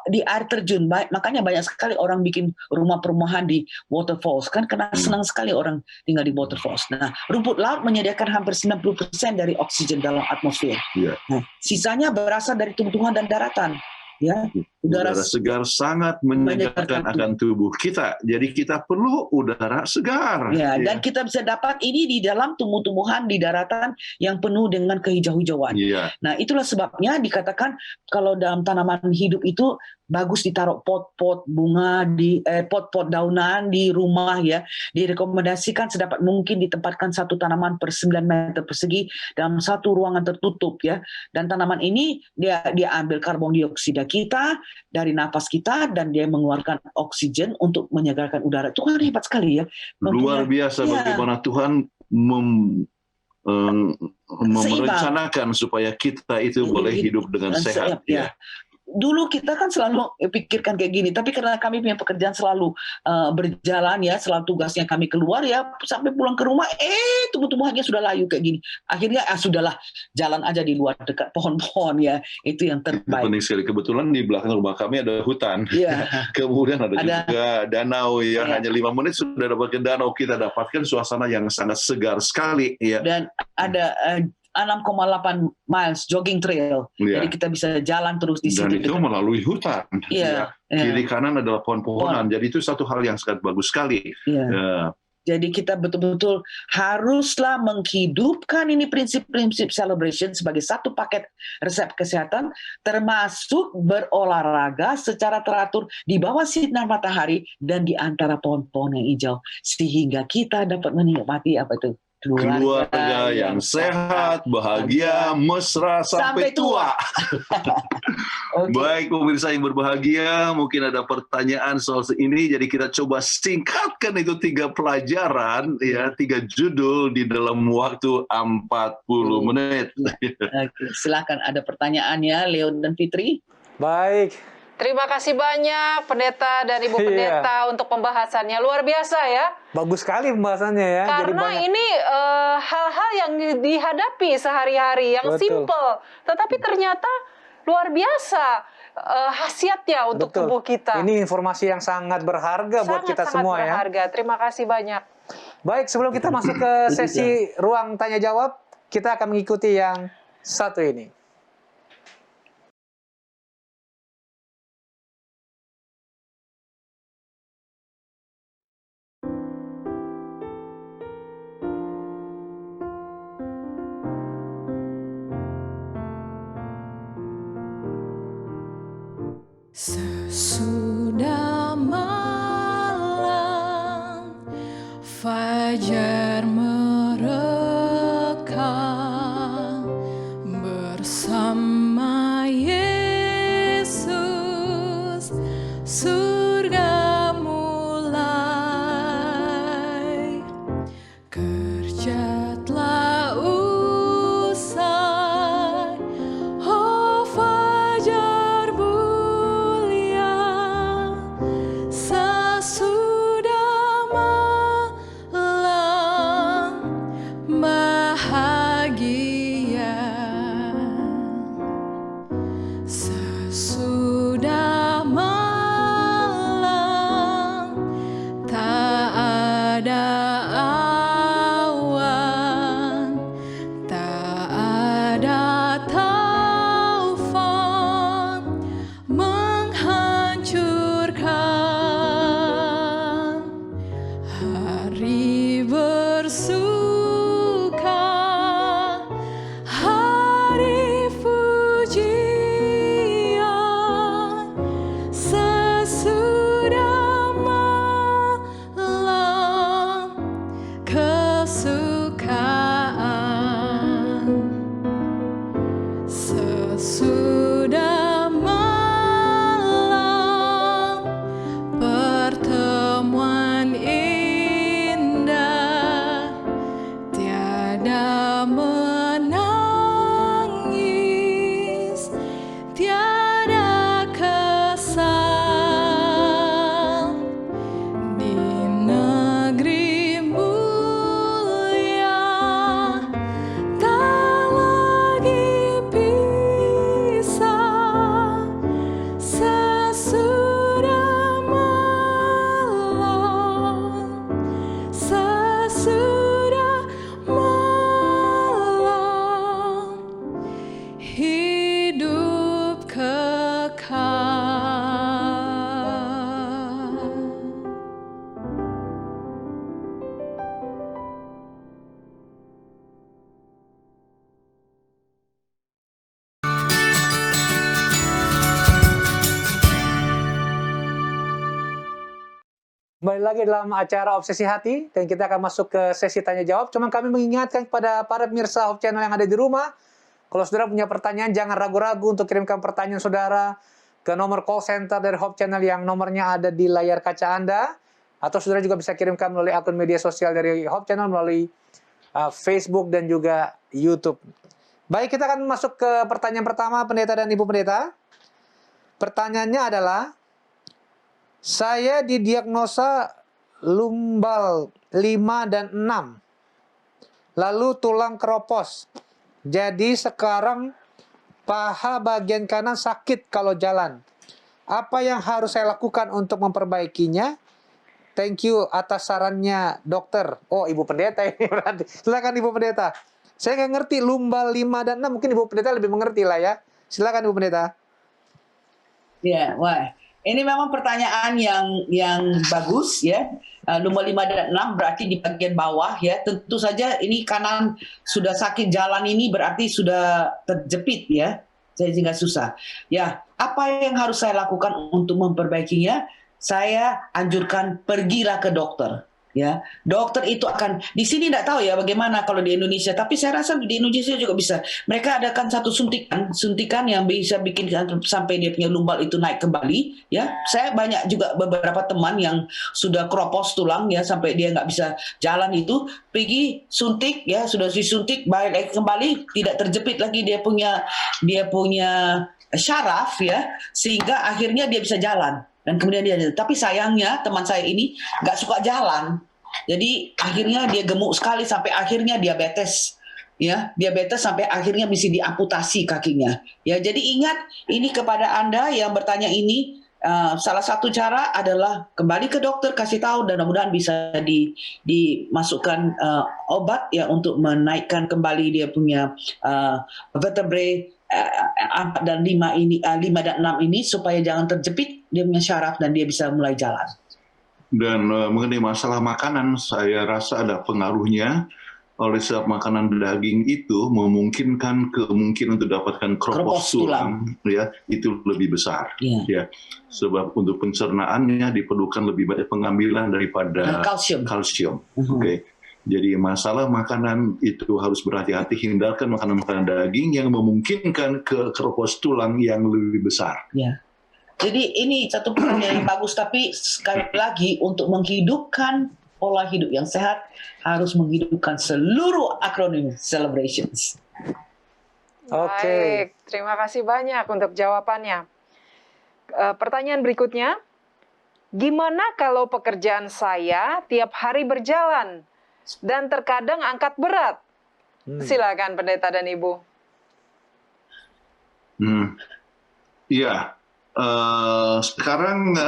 Di air terjun, makanya banyak sekali orang bikin rumah perumahan di waterfalls kan, karena senang sekali orang tinggal di waterfalls. Nah, rumput laut menyediakan hampir 90% dari oksigen dalam atmosfer. Iya. Nah, sisanya berasal dari tumbuhan dan daratan. Ya, Udara segar sangat menyegarkan menyegarkan akan tubuh kita. Jadi kita perlu udara segar. ya, Iya. dan kita bisa dapat ini di dalam tumbuh-tumbuhan di daratan yang penuh dengan kehijau-hijauan. Iya. Nah, itulah sebabnya dikatakan kalau dalam tanaman hidup itu bagus ditaruh pot-pot bunga di pot-pot daunan di rumah ya. Direkomendasikan sedapat mungkin ditempatkan satu tanaman per 9 meter persegi dalam satu ruangan tertutup ya. Dan tanaman ini dia ambil karbon dioksida kita dari napas kita dan dia mengeluarkan oksigen untuk menyegarkan udara. Tuhan hebat sekali ya. Luar biasa Iya. bagaimana Tuhan merencanakan supaya kita itu boleh hidup dengan sehat. Ya. Dulu kita kan selalu pikirkan kayak gini, tapi karena kami punya pekerjaan selalu berjalan ya, selalu tugasnya kami keluar ya, sampai pulang ke rumah, tumbuh-tumbuhannya sudah layu kayak gini. Akhirnya sudahlah, jalan aja di luar dekat pohon-pohon ya, itu yang Itu terbaik. penting sekali. Kebetulan di belakang rumah kami ada hutan. Iya. Kemudian ada Ada. juga danau ya. Iya. Hanya 5 menit sudah dapat ke danau. Kita dapatkan suasana yang sangat segar sekali ya. Dan ada 6,8 miles jogging trail, Iya. jadi kita bisa jalan terus di Dan situ. itu melalui hutan. Iya. Ya. Kiri kanan adalah pohon-pohonan. Jadi itu satu hal yang sangat bagus sekali. Iya. Ya. Jadi kita betul-betul haruslah menghidupkan ini prinsip-prinsip celebration sebagai satu paket resep kesehatan, termasuk berolahraga secara teratur di bawah sinar matahari dan di antara pohon-pohon yang hijau, sehingga kita dapat menikmati apa itu? Keluarga yang sehat, bahagia, mesra sampai tua. Oke. Baik pemirsa yang berbahagia, mungkin ada pertanyaan soal ini, jadi kita coba singkatkan itu 3 pelajaran, ya 3 judul di dalam waktu 40 menit. Oke, silakan ada pertanyaannya, Leon dan Fitri. Baik. Terima kasih banyak Pendeta dan Ibu Iya. Pendeta untuk pembahasannya. Luar biasa ya. Bagus sekali pembahasannya ya. Jadi Karena banyak. ini hal-hal yang dihadapi sehari-hari, yang Betul. simple. Tetapi ternyata luar biasa khasiatnya untuk Betul. tubuh kita. Ini informasi yang sangat berharga buat kita Sangat-sangat semua ya. berharga. Terima kasih banyak. Baik, sebelum kita masuk ke sesi ruang tanya jawab, kita akan mengikuti yang satu ini. Sesudah malam fajar mereka bersama Yesus, surga mulai Sesudah malam pertemuan indah, tiada menangis, tiada kesal di negeri mulia, tak lagi pisah. Sesudah malam, sesudah malam, hidup kekal. Kembali lagi dalam acara Obsesi Hati, dan kita akan masuk ke sesi tanya jawab. Cuma kami mengingatkan kepada para pemirsa Hope Channel yang ada di rumah, kalau saudara punya pertanyaan, jangan ragu-ragu untuk kirimkan pertanyaan saudara ke nomor call center dari Hope Channel yang nomornya ada di layar kaca Anda, atau saudara juga bisa kirimkan melalui akun media sosial dari Hope Channel melalui Facebook dan juga YouTube. Baik, kita akan masuk ke pertanyaan pertama, Pendeta dan Ibu Pendeta. Pertanyaannya adalah, saya didiagnosa lumbal 5 dan 6, lalu tulang keropos. Jadi sekarang paha bagian kanan sakit kalau jalan. Apa yang harus saya lakukan untuk memperbaikinya? Thank you atas sarannya, dokter. Oh, Ibu Pendeta ini berarti. Silakan Ibu Pendeta. Saya nggak ngerti lumbal 5 dan 6. Mungkin Ibu Pendeta lebih mengerti lah ya. Silakan Ibu Pendeta. Ya, wah. Ini memang pertanyaan yang bagus ya. Nomor 5 dan 6 berarti di bagian bawah ya. Tentu saja ini kanan sudah sakit jalan, ini berarti sudah terjepit ya. Sehingga susah. Ya, apa yang harus saya lakukan untuk memperbaikinya? Saya anjurkan pergilah ke dokter. Ya, dokter itu akan, di sini tidak tahu ya bagaimana kalau di Indonesia, tapi saya rasa di Indonesia juga bisa. Mereka adakan satu suntikan yang bisa bikin sampai dia punya lumbal itu naik kembali. Ya, saya banyak juga beberapa teman yang sudah keropos tulang ya sampai dia nggak bisa jalan itu, pergi suntik ya, sudah disuntik balik lagi kembali, tidak terjepit lagi dia punya syaraf ya, sehingga akhirnya dia bisa jalan. Dan kemudian tapi sayangnya teman saya ini nggak suka jalan. Jadi akhirnya dia gemuk sekali sampai akhirnya diabetes. Ya, diabetes sampai akhirnya mesti diamputasi kakinya. Ya, jadi ingat ini kepada Anda yang bertanya ini, salah satu cara adalah kembali ke dokter, kasih tahu, dan mudah-mudahan bisa dimasukkan obat ya untuk menaikkan kembali dia punya vertebrae 4 dan 5 ini, 5 dan 6 ini, supaya jangan terjepit dia punya syaraf dan dia bisa mulai jalan. Dan mengenai masalah makanan, saya rasa ada pengaruhnya. Oleh sebab makanan daging itu memungkinkan kemungkinan untuk dapatkan keropos tulang, ya, itu lebih besar. Ya. Sebab untuk pencernaannya diperlukan lebih banyak pengambilan daripada kalsium. Oke. Jadi masalah makanan itu harus berhati-hati, hindarkan makanan-makanan daging yang memungkinkan keropos tulang yang lebih besar. Ya. Jadi ini satu pertanyaan yang bagus, tapi sekali lagi untuk menghidupkan pola hidup yang sehat harus menghidupkan seluruh akronim celebrations. Oke. Baik, terima kasih banyak untuk jawabannya. Pertanyaan berikutnya, gimana kalau pekerjaan saya tiap hari berjalan dan terkadang angkat berat? Silakan Pendeta dan Ibu. Iya. Sekarang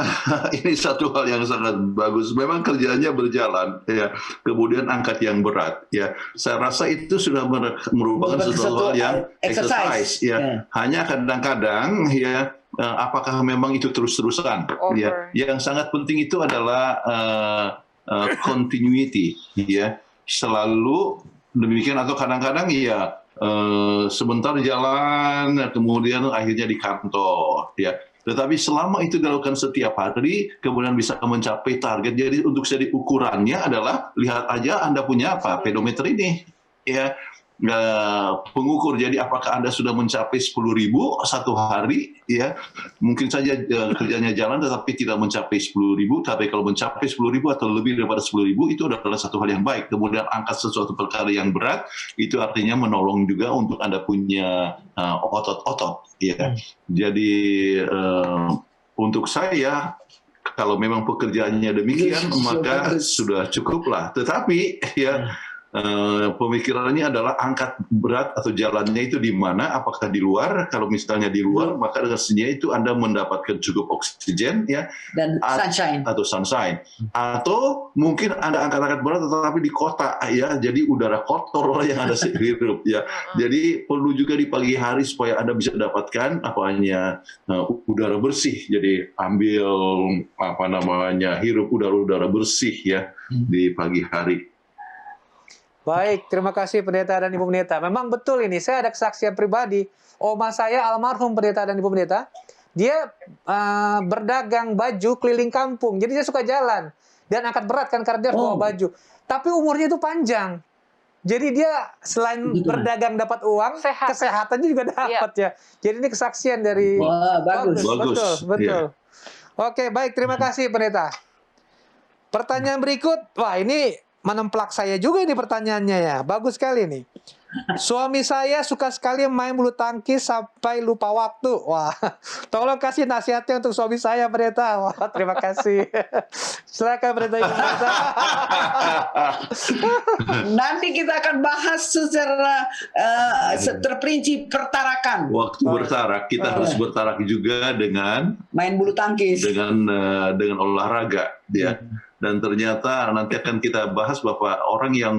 ini satu hal yang sangat bagus. Memang kerjanya berjalan, ya. Kemudian angkat yang berat, ya. Saya rasa itu sudah merupakan sesuatu yang exercise, ya. Yeah. Hanya kadang-kadang, ya, apakah memang itu terus-terusan? Ya. Yang sangat penting itu adalah continuity, ya. Selalu demikian, atau kadang-kadang, ya. Sebentar jalan, kemudian akhirnya di kantor, ya. Tetapi selama itu dilakukan setiap hari, kemudian bisa mencapai target. Jadi untuk jadi ukurannya adalah lihat aja Anda punya apa, pedometer ini, ya. pengukur. Jadi apakah Anda sudah mencapai 10.000 satu hari, ya mungkin saja kerjanya jalan tetapi tidak mencapai 10.000. Tapi kalau mencapai 10.000 atau lebih daripada 10.000 itu adalah satu hal yang baik. Kemudian angkat sesuatu perkara yang berat itu artinya menolong juga untuk Anda punya otot-otot. Ya, jadi untuk saya kalau memang pekerjaannya demikian maka sudah cukuplah. Tetapi ya. Pemikirannya adalah angkat berat atau jalannya itu di mana? Apakah di luar? Kalau misalnya di luar, maka dengan sendirinya itu Anda mendapatkan cukup oksigen, ya, Dan sunshine. atau sunshine. Atau mungkin Anda angkat-angkat berat, tetapi di kota, ya, jadi udara kotor yang Anda hirup, ya. Jadi perlu juga di pagi hari supaya Anda bisa dapatkan udara bersih. Jadi ambil hirup udara bersih, ya, di pagi hari. Baik, terima kasih Pendeta dan Ibu Pendeta. Memang betul ini, saya ada kesaksian pribadi. Oma saya almarhum Pendeta dan Ibu Pendeta, dia berdagang baju keliling kampung. Jadi dia suka jalan dan angkat berat kan karena dia harus bawa baju. Tapi umurnya itu panjang. Jadi dia selain berdagang dapat uang, kesehatannya juga dapat ya. Jadi ini kesaksian dari bagus. Betul. Iya. Oke, baik, terima kasih Pendeta. Pertanyaan berikut, wah ini menemplak saya juga ini pertanyaannya ya. Bagus sekali nih. Suami saya suka sekali main bulu tangkis sampai lupa waktu. Wah, tolong kasih nasihatnya untuk suami saya, Pendeta. Wah, terima kasih. Silakan Pendeta. Nanti kita akan bahas secara terperinci pertarakan. Waktu bertarak, kita harus bertarak juga dengan Main bulu tangkis. dengan olahraga, ya. Dan ternyata nanti akan kita bahas bahwa orang yang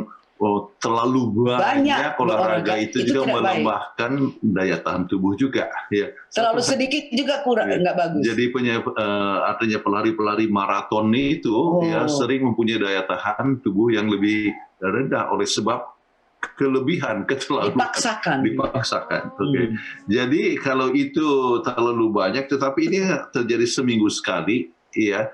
terlalu banyak olahraga itu juga tidak menambahkan daya tahan tubuh juga, ya. Terlalu sedikit juga kurang, nggak bagus. Jadi artinya pelari-pelari maraton itu ya sering mempunyai daya tahan tubuh yang lebih rendah oleh sebab kelebihan, keterlaluan. Dipaksakan. Oke. Jadi kalau itu terlalu banyak, tetapi ini terjadi seminggu sekali, ya.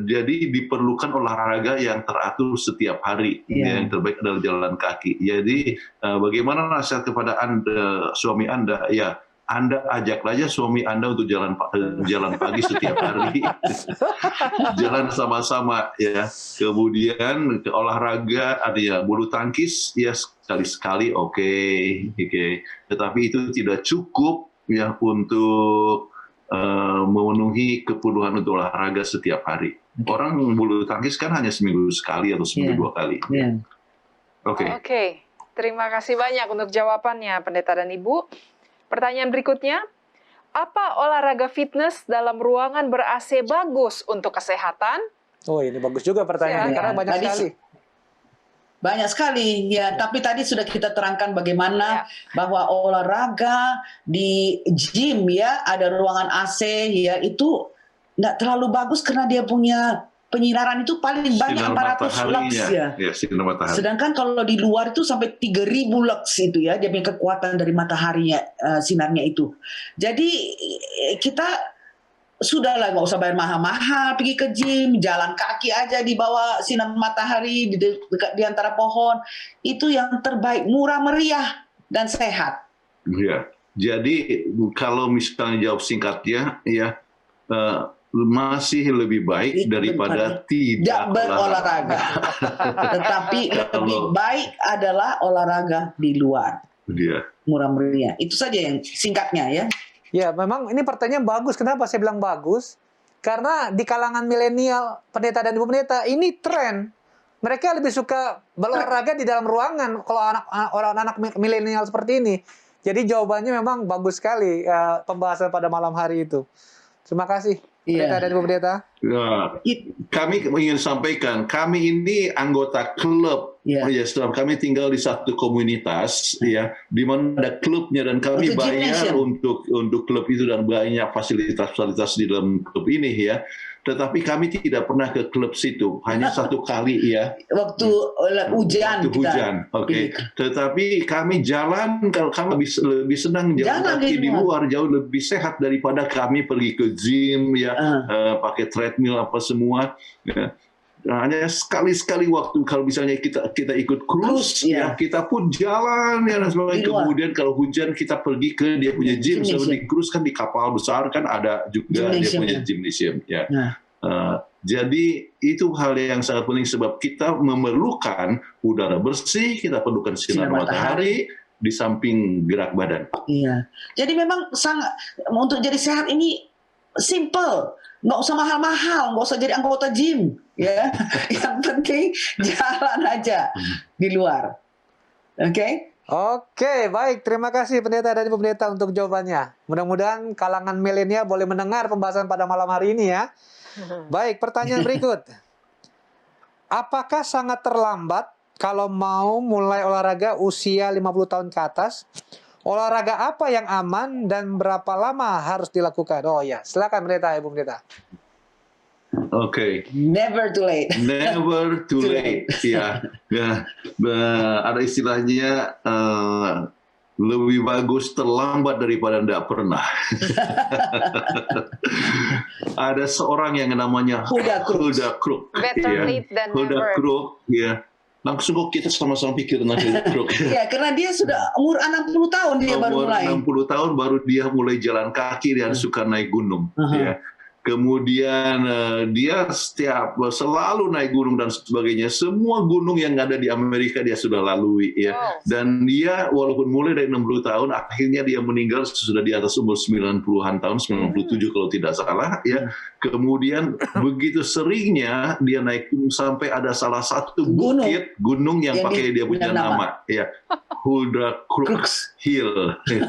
Jadi diperlukan olahraga yang teratur setiap hari. Yang terbaik adalah jalan kaki. Jadi bagaimana nasihat kepada Anda, suami Anda? Ya, Anda ajak aja suami Anda untuk jalan pagi setiap hari. Jalan sama-sama, ya. Kemudian olahraga ada bulu tangkis, ya sekali-sekali oke. Tetapi itu tidak cukup ya untuk memenuhi kebutuhan untuk olahraga setiap hari. Orang bulu tangkis kan hanya seminggu sekali atau seminggu 2 kali. Oke, terima kasih banyak untuk jawabannya Pendeta dan Ibu. Pertanyaan berikutnya, apa olahraga fitness dalam ruangan ber-AC bagus untuk kesehatan? Oh, ini bagus juga pertanyaannya karena banyak sekali. Banyak sekali, ya. Tapi tadi sudah kita terangkan bagaimana bahwa olahraga di gym, ya, ada ruangan AC, ya, itu nggak terlalu bagus karena dia punya penyinaran itu paling banyak 400 lux, ya. Sinar matahari. Sedangkan kalau di luar itu sampai 3.000 lux itu, ya, dia punya kekuatan dari mataharinya, sinarnya itu. Jadi kita sudahlah, nggak usah bayar mahal-mahal pergi ke gym, jalan kaki aja di bawah sinar matahari di antara pohon, itu yang terbaik, murah meriah dan sehat. Ya, jadi kalau misalnya jawab singkatnya, ya masih lebih baik daripada tidak berolahraga. Tetapi lebih baik adalah olahraga di luar, murah meriah. Itu saja yang singkatnya, ya. Ya, memang ini pertanyaan bagus. Kenapa saya bilang bagus? Karena di kalangan milenial, Pendeta dan Ibu Pendeta, ini tren. Mereka lebih suka berolahraga di dalam ruangan kalau orang-anak milenial seperti ini. Jadi jawabannya memang bagus sekali pembahasan pada malam hari itu. Terima kasih, Pendeta dan Ibu Pendeta. Ya, kami ingin sampaikan, kami ini anggota klub. Setelah kami tinggal di satu komunitas, ya, di mana ada klubnya dan kami bayar untuk klub itu dan banyak fasilitas-fasilitas di dalam klub ini, ya. Tetapi kami tidak pernah ke klub situ, hanya satu kali, ya. Waktu hujan. Oke. Tetapi kami jalan, kalau kami lebih senang jalan kaki di luar, jauh lebih sehat daripada kami pergi ke gym, ya, pakai treadmill apa semua. Ya. hanya sekali-sekali waktu kalau misalnya kita ikut cruise, Cruise, ya. kita pun jalan ya dan sebagainya. Di luar. Kemudian kalau hujan kita pergi ke dia punya gym. Gymnasium. Di cruise kan di kapal besar kan ada juga dia Gymnasium, punya ya. gymnasium. Ya. Nah. Jadi itu hal yang sangat penting sebab kita memerlukan udara bersih, kita perlukan sinar Sinar matahari di samping gerak badan. Iya. Jadi memang sangat untuk jadi sehat ini simple, nggak usah mahal-mahal, nggak usah jadi anggota gym, ya. Yang penting jalan aja di luar. Oke? Oke, baik. Terima kasih pendeta dan ibu pendeta untuk jawabannya. Mudah-mudahan kalangan milenial boleh mendengar pembahasan pada malam hari ini ya. Baik, pertanyaan berikut. Apakah sangat terlambat kalau mau mulai olahraga usia 50 tahun ke atas? Olahraga apa yang aman dan berapa lama harus dilakukan? Oh ya, silakan pendeta, ibu pendeta. Oke. Never too late. Never too late. Ya, ada istilahnya lebih bagus terlambat daripada tidak pernah. Ada seorang yang namanya Huda Crook. Huda Crook. Better ya. late than Huda never. Crook, ya. Langsung kok kita sama-sama pikir tentang Huda Crook. Ya, karena dia sudah umur 60 tahun dia baru Umur mulai. 60 tahun baru dia mulai jalan kaki dan suka naik gunung. Ya. Kemudian dia selalu naik gunung dan sebagainya. Semua gunung yang ada di Amerika dia sudah lalui ya. Wow. Dan dia walaupun mulai dari 60 tahun akhirnya dia meninggal sudah di atas umur 90-an tahun, 97 kalau tidak salah ya. Kemudian begitu seringnya dia naik gunung sampai ada salah satu bukit gunung yang pakai dia punya nama ya. Huda Crooks Hill. Ya.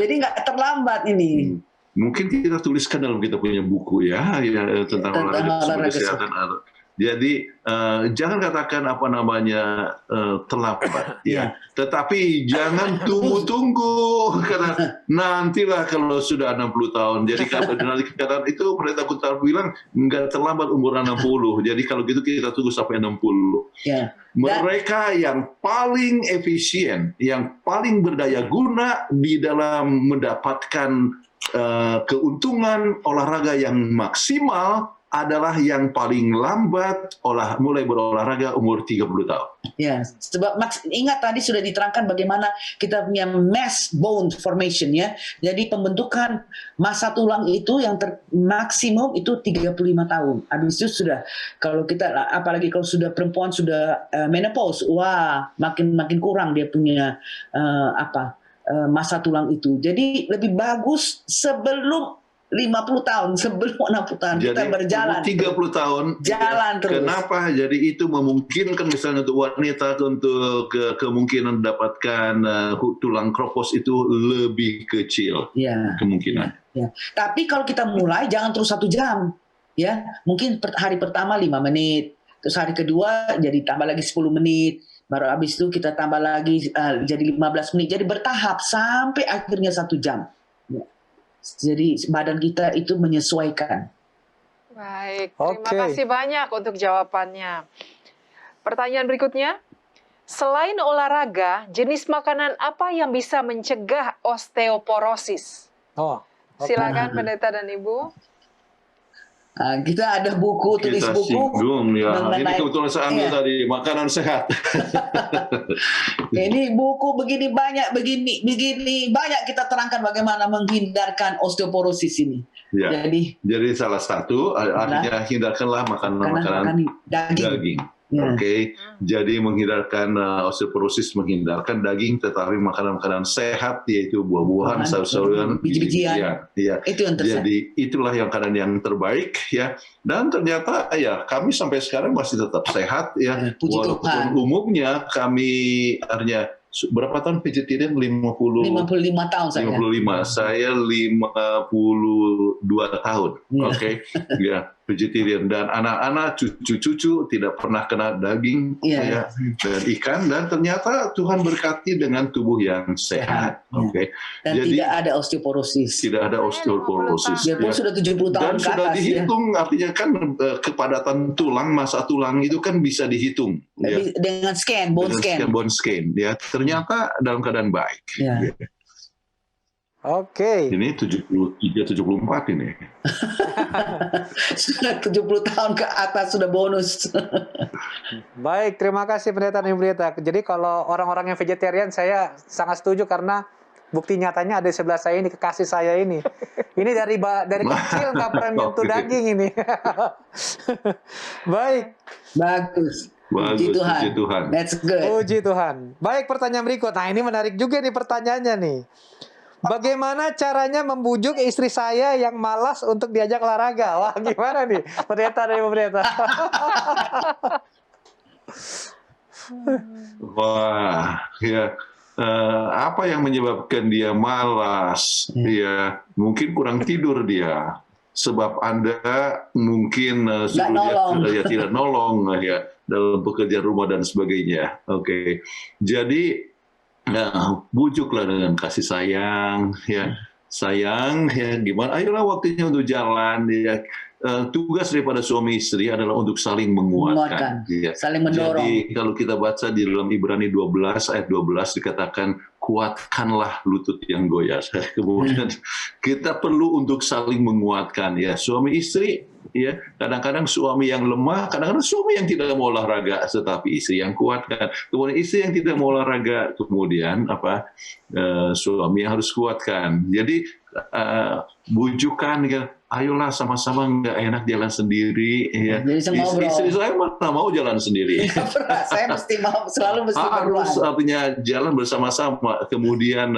Jadi nggak terlambat ini. Mungkin kita tuliskan dalam kita punya buku ya tentang olahraga kesehatan. Jadi jangan katakan apa namanya terlambat ya. Tetapi jangan tunggu-tunggu karena nantilah kalau sudah 60 tahun. Jadi kalau nanti kata itu Pendeta Kutar bilang nggak terlambat umur 60. Jadi kalau gitu kita tunggu sampai 60. Ya. Mereka yang paling efisien, yang paling berdaya guna di dalam mendapatkan keuntungan olahraga yang maksimal adalah yang paling lambat mulai berolahraga umur 30 tahun. Ya, sebab ingat tadi sudah diterangkan bagaimana kita punya mass bone formation ya. Jadi pembentukan massa tulang itu yang maksimum itu 35 tahun. Habis itu sudah kalau kita apalagi kalau sudah perempuan sudah menopause, wah makin kurang dia punya massa tulang itu. Jadi lebih bagus sebelum 50 tahun, sebelum 60 tahun kita berjalan. 30 tahun. Jalan terus. Kenapa? Jadi itu memungkinkan misalnya untuk wanita untuk kemungkinan mendapatkan tulang kropos itu lebih kecil. Ya. Kemungkinan. Ya. Tapi kalau kita mulai jangan terus 1 jam. Ya, mungkin hari pertama 5 menit, terus hari kedua jadi tambah lagi 10 menit. Baru habis itu kita tambah lagi jadi 15 menit. Jadi bertahap sampai akhirnya 1 jam. Ya. Jadi badan kita itu menyesuaikan. Baik, terima kasih banyak untuk jawabannya. Pertanyaan berikutnya, selain olahraga, jenis makanan apa yang bisa mencegah osteoporosis? Silakan Pendeta dan Ibu. Kita ada buku, tulis kita buku. Singgung, ya. Mengenai, ini kebetulan saya ambil tadi, makanan sehat. Ini buku begini banyak kita terangkan bagaimana menghindarkan osteoporosis ini. Ya. Jadi salah satu artinya hindarkanlah makanan daging. Ya. Oke, jadi menghindarkan osteoporosis, menghindarkan daging, tetapi makanan-makanan sehat yaitu buah-buahan, sayur-sayuran, biji-bijian. Ya. Itu yang tersehat. Jadi itulah yang terbaik ya. Dan ternyata ya kami sampai sekarang masih tetap sehat ya. Walaupun umumnya kami artinya berapa tahun vegetarian? 55 tahun saya. 55. Saya 52 tahun. Oke. Ya, vegetarian dan anak-anak cucu-cucu tidak pernah kena daging ya, dan ikan dan ternyata Tuhan berkati dengan tubuh yang sehat. Oke. Dan jadi, tidak ada osteoporosis. Tidak ada osteoporosis. Dia pun sudah 70 tahun dan ke atas. sudah dihitung artinya kan kepadatan tulang, massa tulang itu kan bisa dihitung ya. Dengan scan, bone scan. Ya, ternyata dalam keadaan baik. Ya. Ya. Oke. Ini 73 74 ini. Sudah 70 tahun ke atas sudah bonus. Baik, terima kasih Pendeta dan Ibu Pendeta. Jadi kalau orang-orang yang vegetarian saya sangat setuju karena bukti nyatanya ada di sebelah saya ini, kekasih saya ini. Ini dari kecil nggak pernah menyentuh Oke. daging ini. Baik, Bagus. Bagus, Puji Tuhan. puji Tuhan. That's good. puji Tuhan. Baik, pertanyaan berikut. Nah, ini menarik juga nih pertanyaannya nih. Bagaimana caranya membujuk istri saya yang malas untuk diajak olahraga? Wah, gimana nih? Pendeta dan Ibu Pendeta. Wah, ya. Apa yang menyebabkan dia malas? Ya, mungkin kurang tidur dia. Sebab Anda mungkin suruh nolong. dia tidak nolong ya dalam pekerjaan rumah dan sebagainya. Oke, jadi bujuklah dengan kasih sayang ya. Sayang ya, gimana? Ayolah waktunya untuk jalan ya. Tugas daripada suami istri adalah untuk saling menguatkan. Ya. Saling mendorong. Jadi kalau kita baca di dalam Ibrani 12 ayat 12 dikatakan kuatkanlah lutut yang goyah. Kemudian kita perlu untuk saling menguatkan ya, suami istri ya. Kadang-kadang suami yang lemah, kadang-kadang suami yang tidak mau olahraga, tetapi istri yang kuatkan. Kemudian istri yang tidak mau olahraga, kemudian suami yang harus kuatkan. Jadi bujukan ya, ayolah sama-sama, nggak enak jalan sendiri ya. Jadi bisa ngobrol. Istri saya mana mau jalan sendiri. Saya selalu mesti Harus berdoa. artinya jalan bersama-sama, kemudian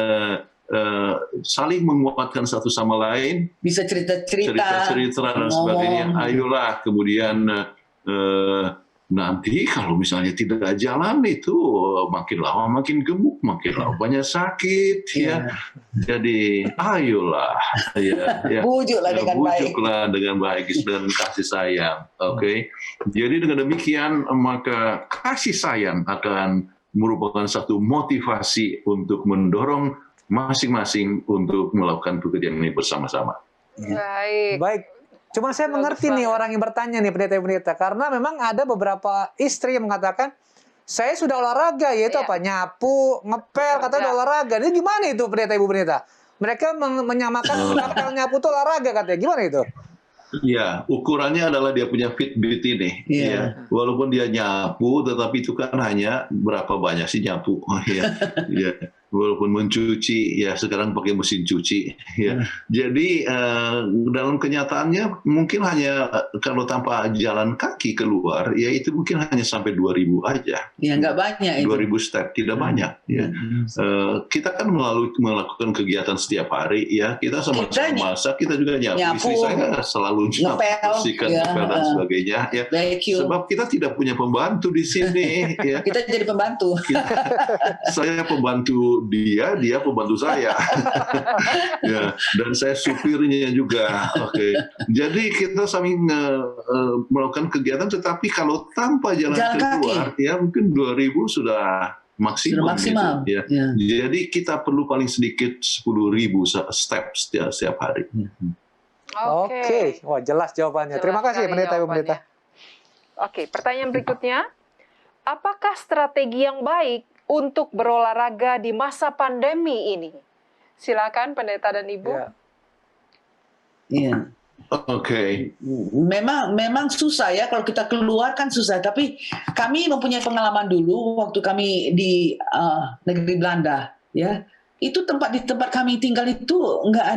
saling menguatkan satu sama lain, Bisa cerita-cerita. cerita-cerita dan ngomong. sebagainya. Ayolah, kemudian nanti kalau misalnya tidak jalan itu makin lama makin gemuk, makin lama banyak sakit ya. Jadi ayolah ya. Bujuklah dengan baik. Bujuklah dengan baik dan kasih sayang. Oke. Jadi dengan demikian maka kasih sayang akan merupakan satu motivasi untuk mendorong masing-masing untuk melakukan pekerjaan ini bersama-sama. Baik. Baik. Cuma saya mengerti nih orang yang bertanya nih pendeta-pendeta, karena memang ada beberapa istri yang mengatakan saya sudah olahraga, yaitu Iya. apa, nyapu, ngepel, katanya udah olahraga. Jadi gimana itu pendeta Ibu Pendeta? Mereka menyamakan ngepel nyapu itu olahraga katanya. Gimana itu? Ya, ukurannya adalah dia punya Fitbit ini. Iya. Ya. Walaupun dia nyapu, tetapi itu kan hanya berapa banyak sih nyapu. Ya. Ya. Walaupun mencuci, ya sekarang pakai mesin cuci. Ya. Jadi dalam kenyataannya mungkin hanya kalau tanpa jalan kaki keluar, ya itu mungkin hanya sampai 2.000 aja. Ya nggak banyak itu. 2.000 step, tidak banyak. Ya. Kita kan melakukan kegiatan setiap hari, ya kita Kita sama-sama masak, kita juga nyapu. nyapu, Istri saya selalu nyapu, ngepel, bersihkan ya, ngepel dan sebagainya. Ya. Vacuum. Sebab kita tidak punya pembantu di sini. Ya. Kita jadi pembantu. Saya pembantu dia pembantu saya. Ya, dan saya supirnya juga. Oke. Jadi kita saling melakukan kegiatan, tetapi kalau tanpa jalan keluar, ya mungkin 2.000 sudah maksimal. Sudah maksimal. Gitu, ya. Ya. Jadi kita perlu paling sedikit 10.000 step setiap hari. Oke. Wah, jelas jawabannya. Jelas Terima kasih sekali pendeta Ibu Pendeta. jawabannya. Oke, pertanyaan berikutnya. Apakah strategi yang baik untuk berolahraga di masa pandemi ini? Silakan pendeta dan ibu. Ya. Iya. Oke. Memang susah ya kalau kita keluar kan susah. Tapi kami mempunyai pengalaman dulu waktu kami di negeri Belanda, ya. Itu di tempat kami tinggal itu nggak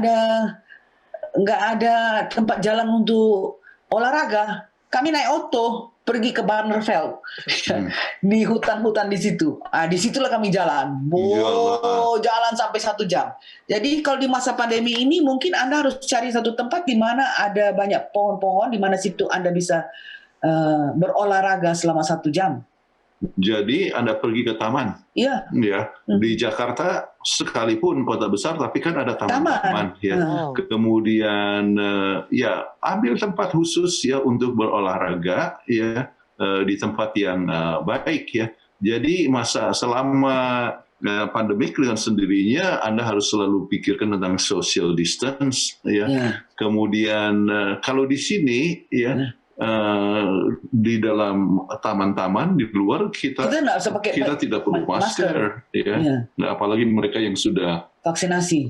ada tempat jalan untuk olahraga. Kami naik auto pergi ke Barneveld di hutan-hutan di situ. Di situlah kami jalan. Jalan sampai 1 jam. Jadi kalau di masa pandemi ini mungkin Anda harus cari satu tempat di mana ada banyak pohon-pohon, di mana situ Anda bisa berolahraga selama 1 jam. Jadi Anda pergi ke taman. Iya. Ya, di Jakarta sekalipun kota besar, tapi kan ada taman-taman. Ya. Kemudian ya ambil tempat khusus ya untuk berolahraga ya di tempat yang baik ya. Jadi selama pandemik dengan sendirinya Anda harus selalu pikirkan tentang social distance ya. Kemudian kalau di sini ya. Di dalam taman-taman di luar kita tidak perlu masker ya. Nah, apalagi mereka yang sudah vaksinasi.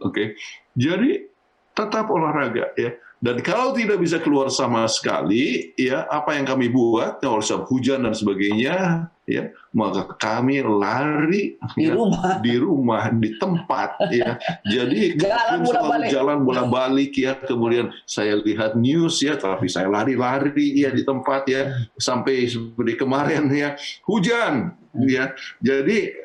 Oke. Jadi tetap olahraga ya. Dan kalau tidak bisa keluar sama sekali, ya apa yang kami buat kalau sebab hujan dan sebagainya, ya maka kami lari Di ya, rumah. di rumah, di tempat, ya. Jadi Jalan selalu bolak-balik. jalan bolak-balik ya. Kemudian saya lihat news ya, tapi saya lari-lari ya di tempat ya sampai seperti kemarin ya hujan. Ya, jadi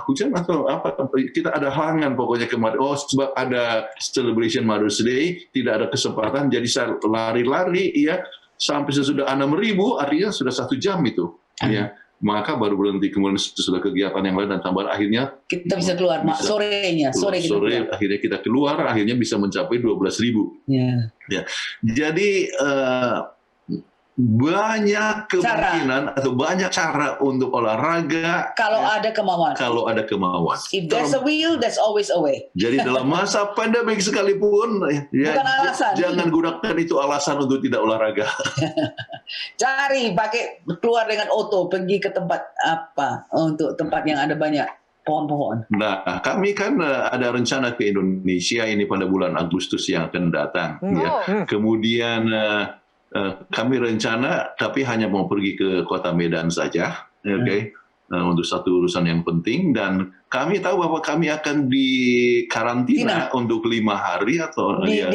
hujan atau apa? Kita ada halangan pokoknya kemarin. Oh, sebab ada celebration Mother's Day, tidak ada kesempatan. Jadi saya lari-lari, ya, sampai sesudah 6.000, artinya sudah 1 jam itu. Ya, maka baru berhenti. Kemudian sesudah kegiatan yang lain dan tambahan, akhirnya Kita bisa keluar sorenya, sore kita sore keluar. akhirnya kita keluar, akhirnya bisa mencapai 12.000. Ya. Jadi banyak kemungkinan atau banyak cara untuk olahraga Kalau ada kemauan. kalau ada kemauan. If there's a will, there's always a way. Jadi dalam masa pandemik sekalipun, ya, Bukan alasan. jangan gunakan itu alasan untuk tidak olahraga. Cari, pakai keluar dengan auto, pergi ke tempat apa untuk tempat yang ada banyak pohon-pohon. Nah, kami kan ada rencana ke Indonesia ini pada bulan Agustus yang akan datang. Ya. Kemudian kami rencana, tapi hanya mau pergi ke kota Medan saja, oke? Untuk satu urusan yang penting, dan kami tahu bahwa kami akan dikarantina untuk 5 hari atau 3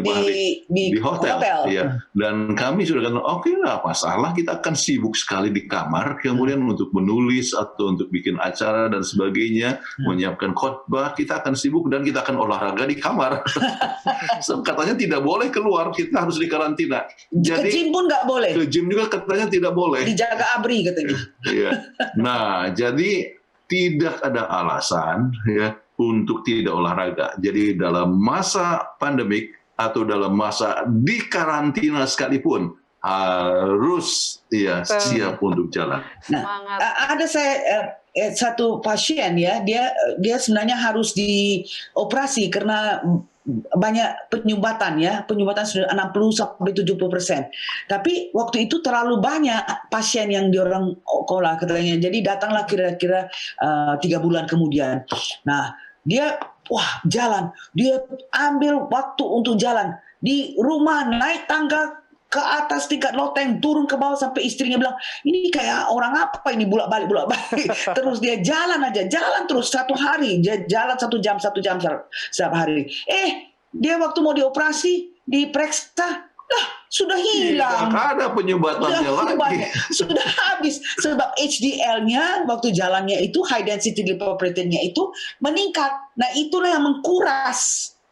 hari di hotel. Ya. Dan kami sudah katakan, oke lah, masalah, kita akan sibuk sekali di kamar, kemudian untuk menulis atau untuk bikin acara dan sebagainya, menyiapkan khotbah, kita akan sibuk dan kita akan olahraga di kamar. So, katanya tidak boleh keluar, kita harus dikarantina. Ke gym pun nggak boleh. Ke gym juga katanya tidak boleh. Dijaga ABRI katanya. Ya. Nah, jadi tidak ada alasan ya untuk tidak olahraga. Jadi dalam masa pandemik atau dalam masa dikarantina sekalipun harus ya siap untuk jalan. Semangat. Ada saya satu pasien ya, dia sebenarnya harus dioperasi karena banyak penyumbatan ya, penyumbatan sudah 60-70%. Tapi waktu itu terlalu banyak pasien yang diorang olah katanya. Jadi datanglah kira-kira 3 bulan kemudian. Nah, dia jalan, dia ambil waktu untuk jalan di rumah, naik tangga ke atas tingkat loteng, turun ke bawah sampai istrinya bilang, ini kayak orang apa ini bolak-balik. Terus dia jalan terus 1 hari, dia jalan 1 jam setiap hari. Dia waktu mau dioperasi, diperiksa, sudah hilang. Tidak ada penyumbatannya lagi. Sudah habis sebab HDL-nya waktu jalannya itu, high density lipoprotein-nya itu meningkat. Nah, itulah yang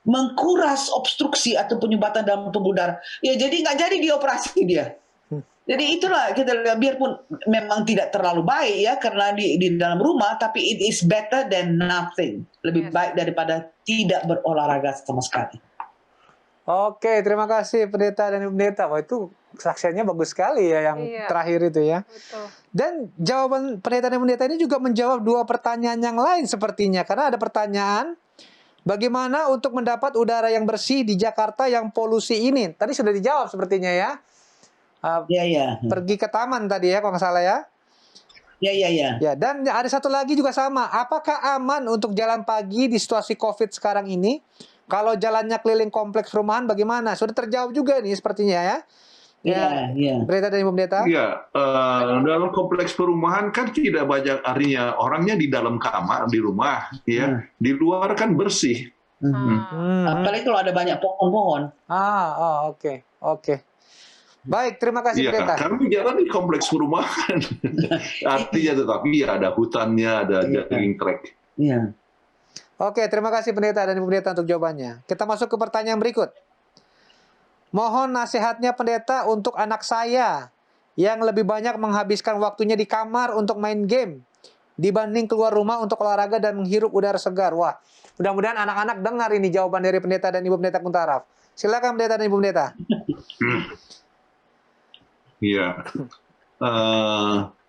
mengkuras obstruksi atau penyumbatan dalam pembuluh darah. Ya, jadi nggak jadi dioperasi dia. Jadi itulah kita lihat, biarpun memang tidak terlalu baik ya karena di dalam rumah, tapi it is better than nothing. Lebih baik daripada tidak berolahraga sama sekali. Oke, terima kasih Pendeta dan Ibu Pendeta. Wah, itu kesaksiannya bagus sekali ya yang terakhir itu ya. Betul. Dan jawaban Pendeta dan Pendeta ini juga menjawab 2 pertanyaan yang lain sepertinya. Karena ada pertanyaan, bagaimana untuk mendapat udara yang bersih di Jakarta yang polusi ini? Tadi sudah dijawab sepertinya ya. Pergi ke taman tadi ya, kalau nggak salah ya. Ya, dan ada satu lagi juga sama. Apakah aman untuk jalan pagi di situasi COVID sekarang ini? Kalau jalannya keliling kompleks perumahan bagaimana? Sudah terjawab juga nih sepertinya ya. Pendeta dan Ibu Pendeta. Iya, dalam kompleks perumahan kan tidak banyak, artinya orangnya di dalam kamar, di rumah, ya. Di luar kan bersih. Apalagi kalau ada banyak pohon-pohon. Oke. Baik, terima kasih Pendeta. Kami jalan di kompleks perumahan. Artinya tetapi ya ada hutannya, ada jogging track. Iya. Oke, terima kasih Pendeta dan Ibu Pendeta untuk jawabannya. Kita masuk ke pertanyaan berikut. Mohon nasihatnya Pendeta untuk anak saya yang lebih banyak menghabiskan waktunya di kamar untuk main game dibanding keluar rumah untuk olahraga dan menghirup udara segar. Wah, mudah-mudahan anak-anak dengar ini jawaban dari Pendeta dan Ibu Pendeta Kuntaraf. Silakan Pendeta dan Ibu Pendeta. Iya.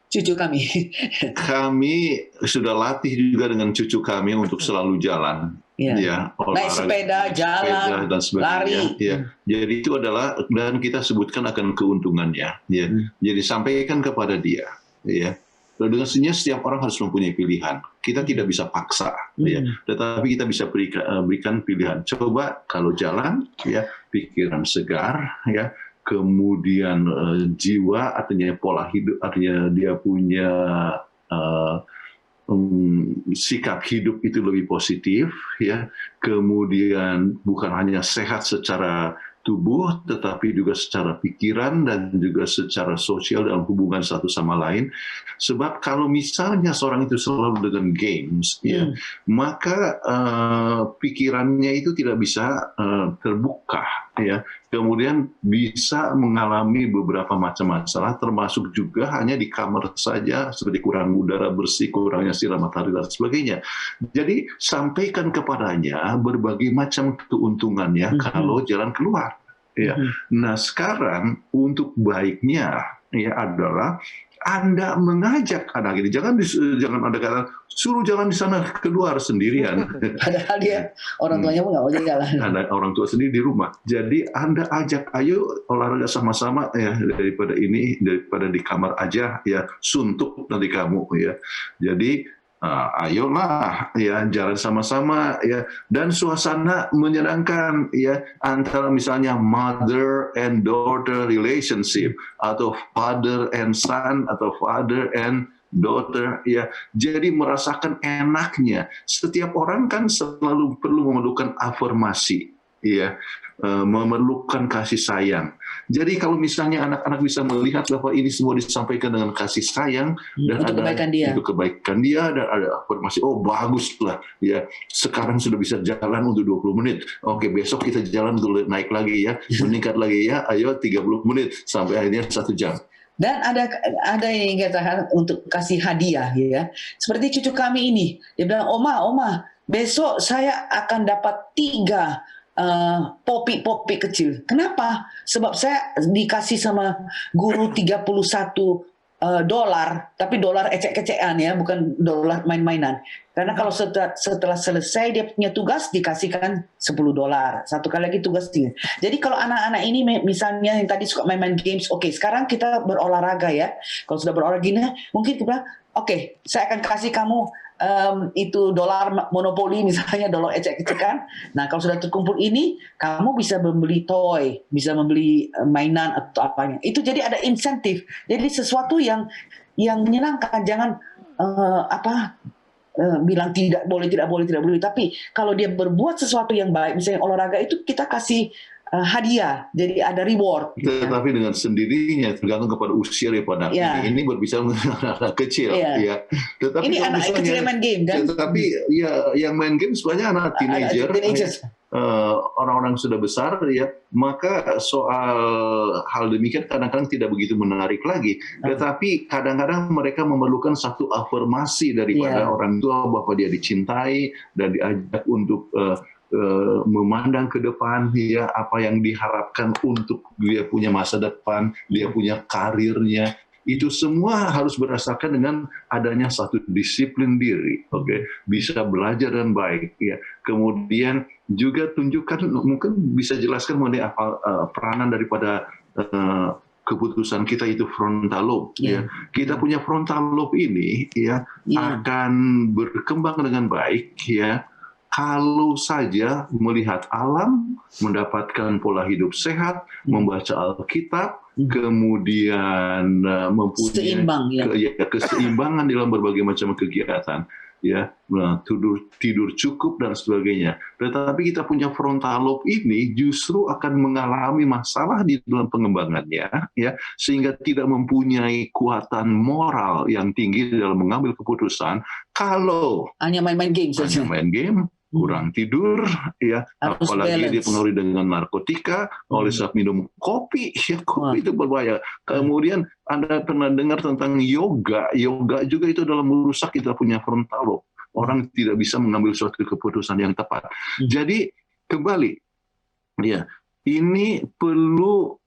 Cucu kami. Kami sudah latih juga dengan cucu kami untuk selalu jalan. Ya, naik sepeda, jalan, dan sebagainya. lari. Ya. Jadi itu adalah, dan kita sebutkan akan keuntungannya. Ya. Jadi sampaikan kepada dia. Ya. Dengan seninya setiap orang harus mempunyai pilihan. Kita tidak bisa paksa, ya. Tetapi kita bisa berikan pilihan. Coba kalau jalan, ya, pikiran segar, ya, kemudian jiwa, artinya pola hidup, artinya dia punya sikap hidup itu lebih positif, ya. Kemudian bukan hanya sehat secara tubuh, tetapi juga secara pikiran dan juga secara sosial dalam hubungan satu sama lain. Sebab kalau misalnya seorang itu selalu dengan games, ya, maka pikirannya itu tidak bisa terbuka, ya. Kemudian bisa mengalami beberapa macam masalah, termasuk juga hanya di kamar saja, seperti kurang udara bersih, kurangnya sinar matahari dan sebagainya. Jadi sampaikan kepadanya berbagai macam keuntungannya kalau jalan keluar. Ya. Nah sekarang untuk baiknya ya adalah Anda mengajak anak ini, jangan Anda katakan suruh jalan di sana keluar sendirian. Padahal dia orang tuanya pun nggak mau jalan. Ada orang tua sendiri di rumah. Jadi Anda ajak, ayo olahraga sama-sama ya, daripada di kamar aja ya, suntuk nanti kamu ya. Jadi ayolah ya, jalan sama-sama ya, dan suasana menyenangkan ya, antara misalnya mother and daughter relationship atau father and son atau father and daughter ya. Jadi merasakan enaknya. Setiap orang kan selalu memerlukan afirmasi ya, memerlukan kasih sayang. Jadi kalau misalnya anak-anak bisa melihat bahwa ini semua disampaikan dengan kasih sayang dan untuk kebaikan dia dan ada afirmasi, oh baguslah ya, sekarang sudah bisa jalan untuk 20 menit. Oke, besok kita jalan dulu, naik lagi ya, meningkat lagi ya, ayo 30 menit sampai akhirnya 1 jam. Dan ada yang katakan untuk kasih hadiah ya. Seperti cucu kami ini, dia bilang, Oma, besok saya akan dapat 3 popi kecil. Kenapa? Sebab saya dikasih sama guru 31 dolar, tapi dolar ecek-ecekan ya, bukan dolar main-mainan. Karena kalau setelah selesai dia punya tugas dikasihkan 10 dolar. Satu kali lagi tugas dia. Jadi kalau anak-anak ini misalnya yang tadi suka main-main games, oke, sekarang kita berolahraga ya. Kalau sudah berolahraga gini, mungkin kita, oke, saya akan kasih kamu itu dolar monopoli misalnya, dolar ecek-ecekan. Nah kalau sudah terkumpul ini, kamu bisa membeli toy, bisa membeli mainan atau apanya. Itu jadi ada insentif. Jadi sesuatu yang menyenangkan. Jangan bilang tidak boleh. Tapi kalau dia berbuat sesuatu yang baik, misalnya olahraga, itu kita kasih hadiah, jadi ada reward. Tetapi dengan sendirinya, tergantung kepada usia daripada ini berbicara mengenai anak kecil. Ya. Tetapi ini anak kecil yang main game kan? Tetapi ya yang main game sebenarnya anak teenager. Orang-orang sudah besar ya, maka soal hal demikian kadang-kadang tidak begitu menarik lagi. Tetapi kadang-kadang mereka memerlukan satu afirmasi daripada orang tua bahwa dia dicintai dan diajak untuk memandang ke depan ya, apa yang diharapkan untuk dia punya masa depan, dia punya karirnya. Itu semua harus berdasarkan dengan adanya satu disiplin diri, bisa belajar dan baik ya. Kemudian juga tunjukkan, mungkin bisa jelaskan mengenai apa peranan daripada keputusan kita itu frontal lobe ya. Kita punya frontal lobe ini ya akan berkembang dengan baik ya, kalau saja melihat alam, mendapatkan pola hidup sehat, membaca Alkitab, kemudian mempunyai keseimbangan dalam berbagai macam kegiatan, ya, tidur cukup dan sebagainya. Tetapi kita punya frontal lobe ini justru akan mengalami masalah di dalam pengembangannya, ya, sehingga tidak mempunyai kekuatan moral yang tinggi dalam mengambil keputusan. Kalau hanya main-main game saja. Kurang tidur, ya, harus apalagi balance. dipengaruhi dengan narkotika, oleh sebab minum kopi, ya, kopi itu berbahaya. Kemudian Anda pernah dengar tentang yoga juga itu dalam merusak kita punya frontal lobe. Orang tidak bisa mengambil suatu keputusan yang tepat. Jadi kembali, ya, ini perlu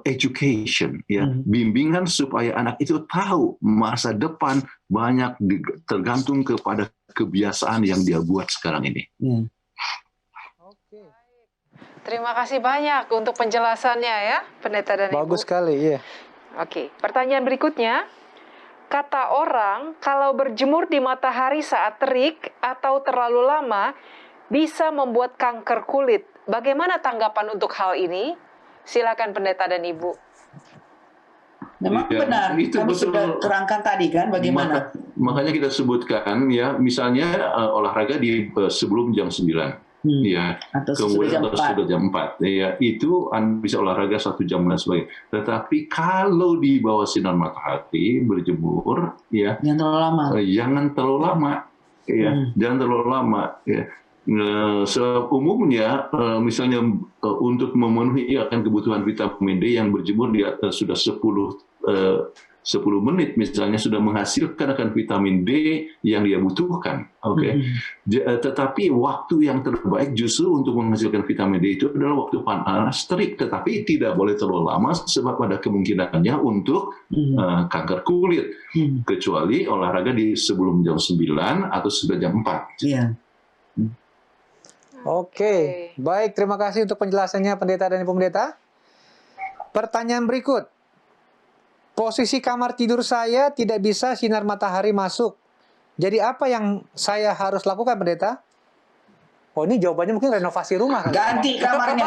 education, ya, bimbingan supaya anak itu tahu masa depan banyak tergantung kepada kebiasaan yang dia buat sekarang ini. Terima kasih banyak untuk penjelasannya ya, Pendeta Daniel. Bagus sekali, ya. Oke, pertanyaan berikutnya. kata orang kalau berjemur di matahari saat terik atau terlalu lama bisa membuat kanker kulit. Bagaimana tanggapan untuk hal ini? Silakan pendeta dan ibu. Memang Ya, benar, itu kami betul. sudah terangkan tadi kan bagaimana. Makanya kita sebutkan ya, misalnya olahraga di sebelum jam 9. Ya, Atau kemudian sesudah jam 4. sudah jam 4. Ya, itu Anda bisa olahraga 1 jam dan sebagainya. Tetapi kalau di bawah sinar matahari berjemur, ya, Yang terlalu lama. jangan terlalu lama. Ya, jangan terlalu lama. Ya. Umumnya misalnya untuk memenuhi akan kebutuhan vitamin D yang berjemur di atas sudah 10 menit misalnya sudah menghasilkan akan vitamin D yang dia butuhkan. Oke. Tetapi waktu yang terbaik justru untuk menghasilkan vitamin D itu adalah waktu panas terik, tetapi tidak boleh terlalu lama sebab ada kemungkinannya untuk kanker kulit. Kecuali olahraga di sebelum jam 9 atau sudah jam 4. Iya. Oke, baik. Terima kasih untuk penjelasannya pendeta dan ibu pendeta. Pertanyaan berikut. Posisi kamar tidur saya tidak bisa sinar matahari masuk. Jadi apa yang saya harus lakukan, pendeta? Oh, ini jawabannya mungkin renovasi rumah. Kan? Ganti kamarnya.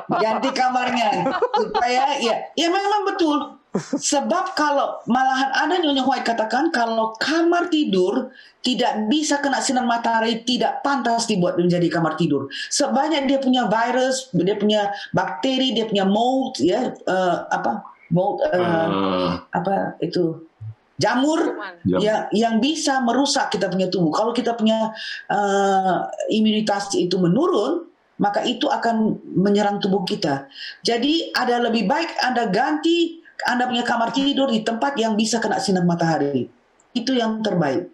Ganti kamarnya. Supaya, ya memang betul. Sebab kalau malahan ada Nyonya White katakan kalau kamar tidur tidak bisa kena sinar matahari, tidak pantas dibuat menjadi kamar tidur. Sebanyak dia punya virus, dia punya bakteri, dia punya mold, ya mold, apa itu jamur yang bisa merusak kita punya tubuh. Kalau kita punya imunitas itu menurun, maka itu akan menyerang tubuh kita. Jadi ada lebih baik Anda ganti Anda punya kamar tidur di tempat yang bisa kena sinar matahari. Itu yang terbaik.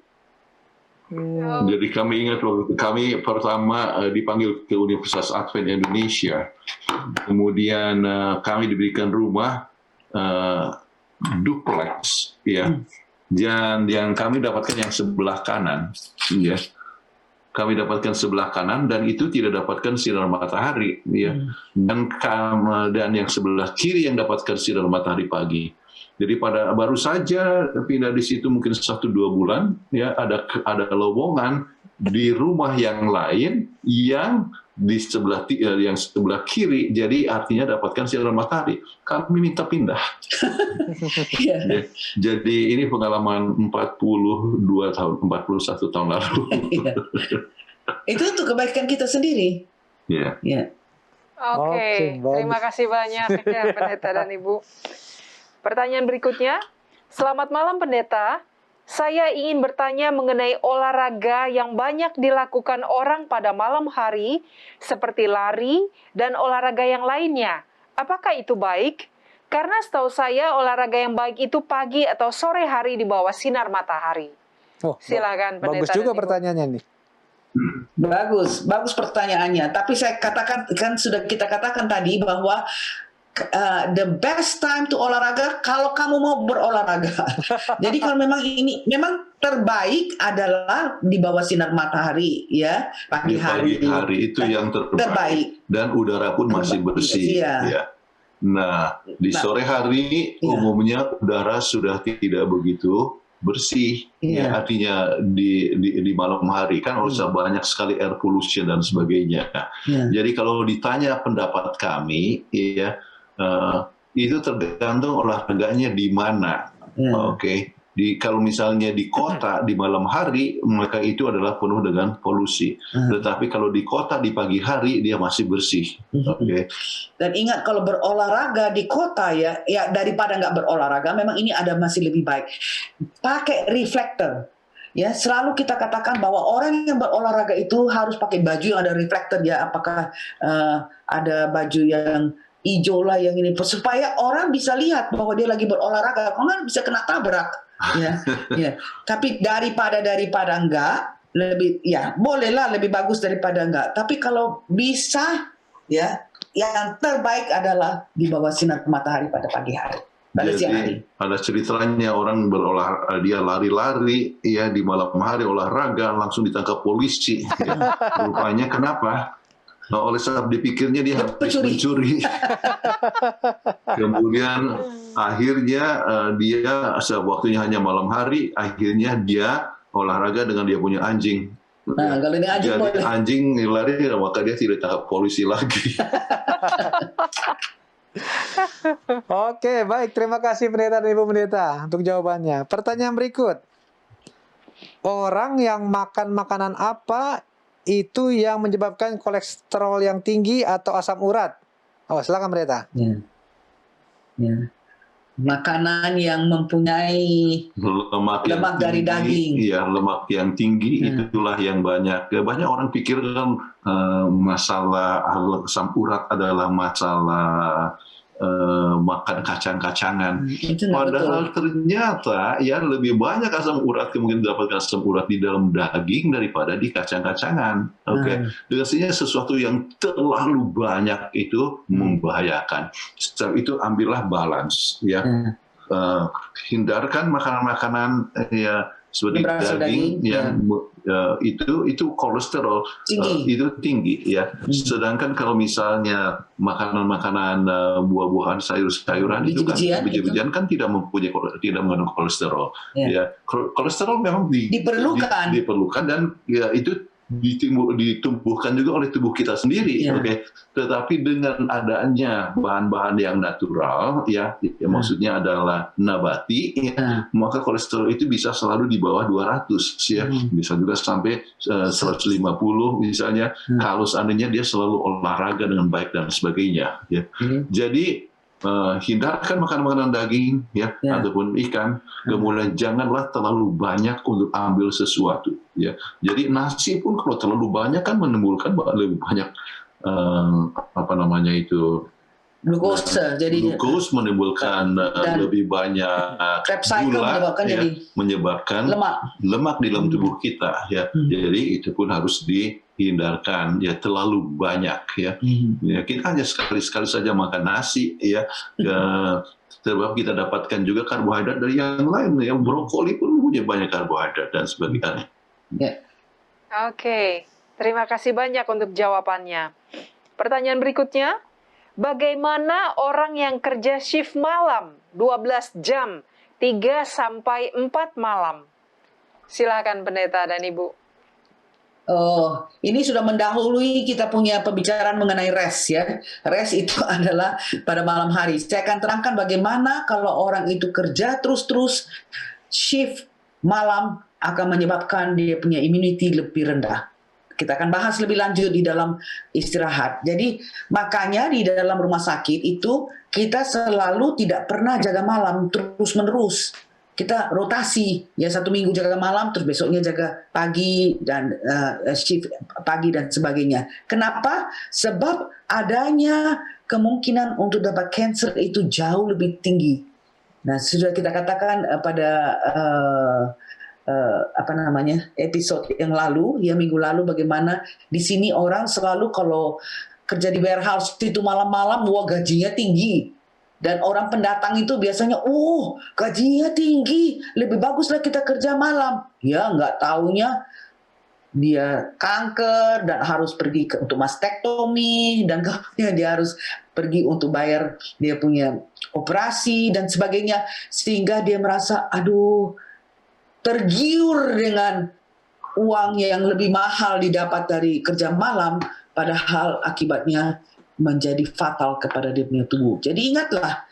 Jadi kami ingat waktu kami pertama dipanggil ke Universitas Advent Indonesia, kemudian kami diberikan rumah duplex, ya. Dan yang kami dapatkan yang sebelah kanan, ya. Kami dapatkan sebelah kanan dan itu tidak dapatkan sinar matahari, ya. Dan yang sebelah kiri yang dapatkan sinar matahari pagi. Jadi baru saja pindah di situ mungkin 1-2 bulan, ya ada lowongan di rumah yang lain yang di sebelah kiri, jadi artinya dapatkan sinar matahari. Kami minta pindah. Ya, jadi ini pengalaman 41 tahun lalu. Itu untuk kebaikan kita sendiri. Ya. Oke, terima kasih banyak ya pendeta dan ibu. Pertanyaan berikutnya, selamat malam pendeta. Saya ingin bertanya mengenai olahraga yang banyak dilakukan orang pada malam hari, seperti lari dan olahraga yang lainnya. Apakah itu baik? Karena setahu saya olahraga yang baik itu pagi atau sore hari di bawah sinar matahari. Oh, silakan pendeta. Bagus juga pertanyaannya nih. Bagus pertanyaannya. Tapi saya katakan, kan sudah kita katakan tadi bahwa the best time to olahraga kalau kamu mau berolahraga. Jadi kalau memang ini memang terbaik adalah di bawah sinar matahari, ya, pagi hari. Pagi hari itu yang terbaik. Dan udara pun masih bersih. Ya. Nah, di sore hari umumnya udara sudah tidak begitu bersih. Ya, artinya di malam hari kan usah banyak sekali air pollution dan sebagainya. Jadi kalau ditanya pendapat kami, ya. Itu tergantung olahraganya di mana. Oke. Kalau misalnya di kota di malam hari, maka itu adalah penuh dengan polusi. Tetapi kalau di kota di pagi hari dia masih bersih. Oke. Dan ingat kalau berolahraga di kota ya daripada nggak berolahraga, memang ini ada masih lebih baik. Pakai reflektor. Ya, selalu kita katakan bahwa orang yang berolahraga itu harus pakai baju yang ada reflektor, ya. Apakah ada baju yang hijau lah yang ini, supaya orang bisa lihat bahwa dia lagi berolahraga. Kalau nggak bisa kena tabrak, ya. Tapi daripada enggak, lebih bolehlah lebih bagus daripada enggak. Tapi kalau bisa, ya, yang terbaik adalah di bawah sinar matahari pada pagi hari. Pada siang hari. Ada ceritanya orang dia lari-lari, ya, di malam hari olahraga langsung ditangkap polisi. Ya. Rupanya kenapa? Nah, oleh sebab dipikirnya dia harus Pencuri. mencuri. Kemudian akhirnya dia waktunya hanya malam hari, akhirnya dia olahraga dengan dia punya anjing. Nah, kalau ini anjing Jadi boleh. anjing lari, maka dia tidak tangkap polisi lagi. Oke, baik. Terima kasih Pendeta dan Ibu Pendeta untuk jawabannya. Pertanyaan berikut. Orang yang makan makanan apa itu yang menyebabkan kolesterol yang tinggi atau asam urat? Oh, silakan Pendeta. Ya. Ya. Makanan yang mempunyai lemak Lemak dari daging. Iya, lemak yang tinggi itulah yang banyak. Banyak orang pikir kan masalah asam urat adalah masalah makan kacang-kacangan. Itu nggak Padahal ternyata ya lebih banyak asam urat, kemungkinan dapatkan asam urat di dalam daging daripada di kacang-kacangan. Oke, Artinya sesuatu yang terlalu banyak itu membahayakan. Sebab itu ambillah balance ya. Hindarkan makanan-makanan ya seperti berasal daging yang itu kolesterol itu tinggi ya. Sedangkan kalau misalnya makanan-makanan buah-buahan, sayur-sayuran itu kan biji-bijian kan tidak mengandung kolesterol. Ya, kolesterol memang diperlukan dan ya itu ditumbuhkan juga oleh tubuh kita sendiri, Tetapi dengan adanya bahan-bahan yang natural, maksudnya adalah nabati, maka kolesterol itu bisa selalu di bawah 200, ya, bisa juga sampai 150 misalnya, kalau seandainya dia selalu olahraga dengan baik dan sebagainya, ya. Jadi hindarkan makanan-makanan daging ataupun ikan, kemudian janganlah terlalu banyak untuk ambil sesuatu ya. Jadi nasi pun kalau terlalu banyak kan menimbulkan lebih banyak glukosa, jadi glukos menimbulkan lebih banyak gula, menyebabkan lemak di dalam tubuh kita ya. Jadi itu pun harus dihindarkan ya, terlalu banyak ya. Kita hanya sekali-sekali saja makan nasi ya. Sebab kita dapatkan juga karbohidrat dari yang lain, yang brokoli pun punya banyak karbohidrat dan sebagainya. Oke, terima kasih banyak untuk jawabannya. Pertanyaan berikutnya, bagaimana orang yang kerja shift malam 12 jam 3 sampai 4 malam? Silakan Pendeta dan Ibu. Oh, ini sudah mendahului kita punya pembicaraan mengenai rest ya. Rest itu adalah pada malam hari. Saya akan terangkan bagaimana kalau orang itu kerja terus-terus shift malam akan menyebabkan dia punya immunity lebih rendah. Kita akan bahas lebih lanjut di dalam istirahat. Jadi makanya di dalam rumah sakit itu kita selalu tidak pernah jaga malam terus-menerus. Kita rotasi, ya 1 minggu jaga malam, terus besoknya jaga pagi dan shift pagi dan sebagainya. Kenapa? Sebab adanya kemungkinan untuk dapat cancer itu jauh lebih tinggi. Nah, sudah kita katakan pada episode yang lalu, ya minggu lalu, bagaimana di sini orang selalu kalau kerja di warehouse itu malam-malam, gajinya tinggi. Dan orang pendatang itu biasanya, gajinya tinggi, lebih baguslah kita kerja malam. Ya, nggak taunya dia kanker dan harus pergi untuk mastektomi, dan kemudian dia harus pergi untuk bayar dia punya operasi dan sebagainya. Sehingga dia merasa, tergiur dengan uang yang lebih mahal didapat dari kerja malam, padahal akibatnya menjadi fatal kepada dia punya tubuh. Jadi ingatlah,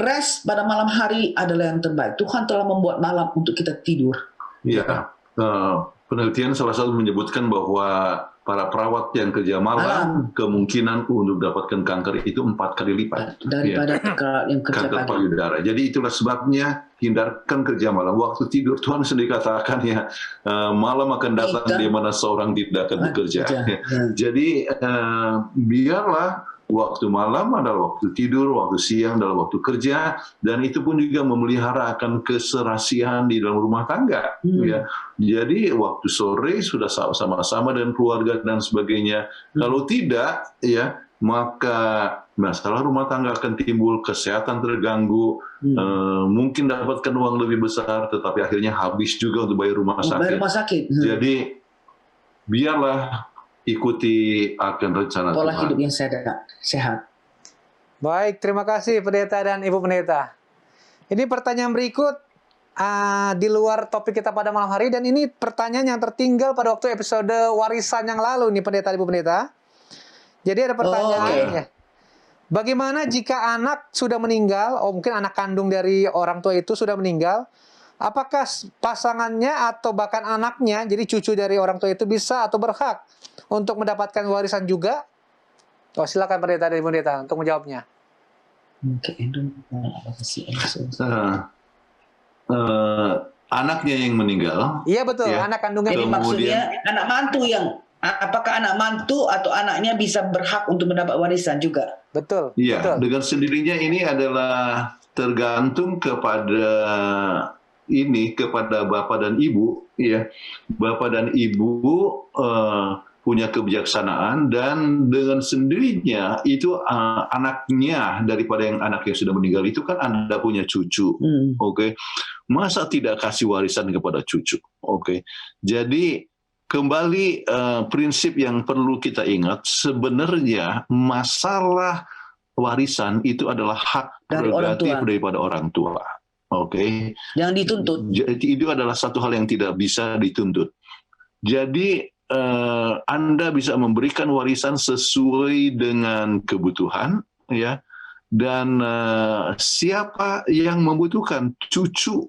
rest pada malam hari adalah yang terbaik. Tuhan telah membuat malam untuk kita tidur. Iya, penelitian salah satu menyebutkan bahwa para perawat yang kerja malam kemungkinan untuk dapatkan kanker itu 4 kali lipat daripada yang kerja kanker pagi. payudara. Jadi itulah sebabnya hindarkan kerja malam. Waktu tidur Tuhan sendiri katakan ya, malam akan datang di mana seorang tidak akan bekerja. Jadi biarlah waktu malam adalah waktu tidur, waktu siang adalah waktu kerja, dan itu pun juga memelihara akan keserasian di dalam rumah tangga. Ya. Jadi waktu sore sudah sama-sama dengan keluarga dan sebagainya. Kalau tidak, ya maka masalah rumah tangga akan timbul, kesehatan terganggu, mungkin dapatkan uang lebih besar, tetapi akhirnya habis juga untuk bayar rumah sakit. Bayar rumah sakit. Jadi biarlah ikuti akan rencana Pola Tuhan. hidup yang sehat. Baik, terima kasih Pendeta dan Ibu Pendeta. Ini pertanyaan berikut di luar topik kita pada malam hari, dan ini pertanyaan yang tertinggal pada waktu episode warisan yang lalu nih Pendeta, Ibu Pendeta. Jadi ada pertanyaan, oke. ya. Bagaimana jika anak sudah meninggal, mungkin anak kandung dari orang tua itu sudah meninggal, apakah pasangannya atau bahkan anaknya, jadi cucu dari orang tua itu bisa atau berhak untuk mendapatkan warisan juga? Oh, silakan Pendeta dan Ibu Pendeta untuk menjawabnya. Anaknya yang meninggal, Iya betul, Ya. anak kandungnya. Jadi Kemudian- maksudnya anak mantu apakah anak mantu atau anaknya bisa berhak untuk mendapat warisan juga? Betul, ya, betul. dengan sendirinya ini adalah tergantung kepada bapak dan ibu, ya. Bapak dan ibu punya kebijaksanaan, dan dengan sendirinya itu anaknya daripada anak yang sudah meninggal itu kan Anda punya cucu, oke? Masa tidak kasih warisan kepada cucu, oke? Jadi kembali prinsip yang perlu kita ingat, sebenarnya masalah warisan itu adalah hak Dari orang prerogatif tua. daripada orang tua, oke? Yang dituntut. Jadi itu adalah satu hal yang tidak bisa dituntut. Jadi Anda bisa memberikan warisan sesuai dengan kebutuhan, ya, dan siapa yang membutuhkan, cucu,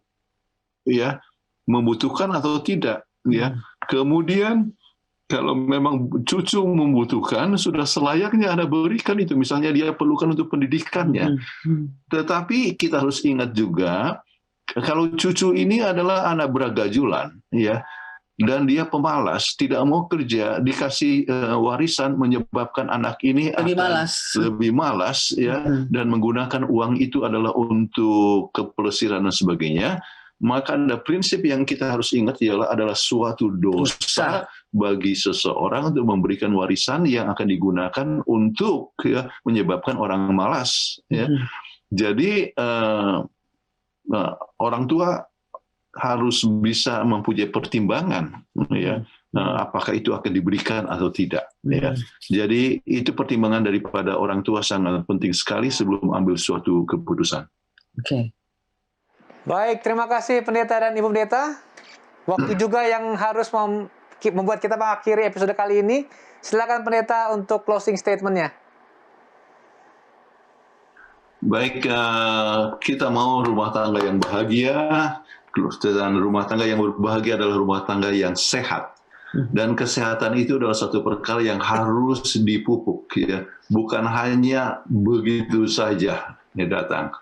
ya, membutuhkan atau tidak, ya. Kemudian kalau memang cucu membutuhkan, sudah selayaknya Anda berikan itu. Misalnya dia perlukan untuk pendidikannya. Tetapi kita harus ingat juga, kalau cucu ini adalah anak beragajulan, ya, dan dia pemalas, tidak mau kerja, dikasih warisan menyebabkan anak ini lebih malas, ya, dan menggunakan uang itu adalah untuk kepelesiran dan sebagainya. Maka ada prinsip yang kita harus ingat adalah suatu dosa bagi seseorang untuk memberikan warisan yang akan digunakan untuk, ya, menyebabkan orang malas, ya. Jadi orang tua harus bisa mempunyai pertimbangan, ya, apakah itu akan diberikan atau tidak, ya. Jadi itu pertimbangan daripada orang tua sangat penting sekali sebelum ambil suatu keputusan. Oke. Baik, terima kasih Pendeta dan Ibu Pendeta. Waktu juga yang harus membuat kita mengakhiri episode kali ini. Silakan Pendeta untuk closing statement-nya. Baik, kita mau rumah tangga yang bahagia, dan rumah tangga yang berbahagia adalah rumah tangga yang sehat. Dan kesehatan itu adalah satu perkara yang harus dipupuk, ya. Bukan hanya begitu saja datang.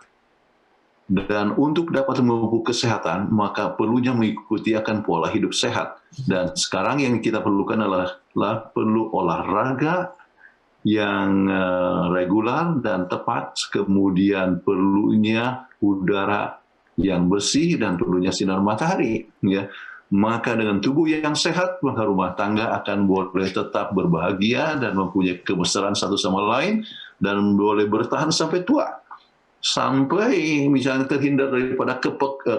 Dan untuk dapat memupuk kesehatan, maka perlunya mengikuti akan pola hidup sehat. Dan sekarang yang kita perlukan adalah perlu olahraga yang regular dan tepat, kemudian perlunya udara yang bersih, dan perlunya sinar matahari, ya. Maka dengan tubuh yang sehat, maka rumah tangga akan boleh tetap berbahagia dan mempunyai kebesaran satu sama lain, dan boleh bertahan sampai tua. Sampai misalnya terhindar daripada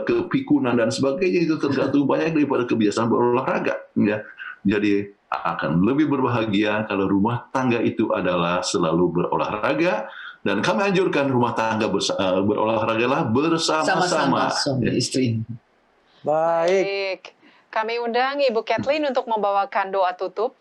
kepikunan dan sebagainya, itu tergantung banyak daripada kebiasaan berolahraga, ya. Jadi akan lebih berbahagia kalau rumah tangga itu adalah selalu berolahraga, dan kami anjurkan rumah tangga berolahragalah bersama-sama. Suami istri. Baik. Kami undang Ibu Kathleen untuk membawakan doa tutup.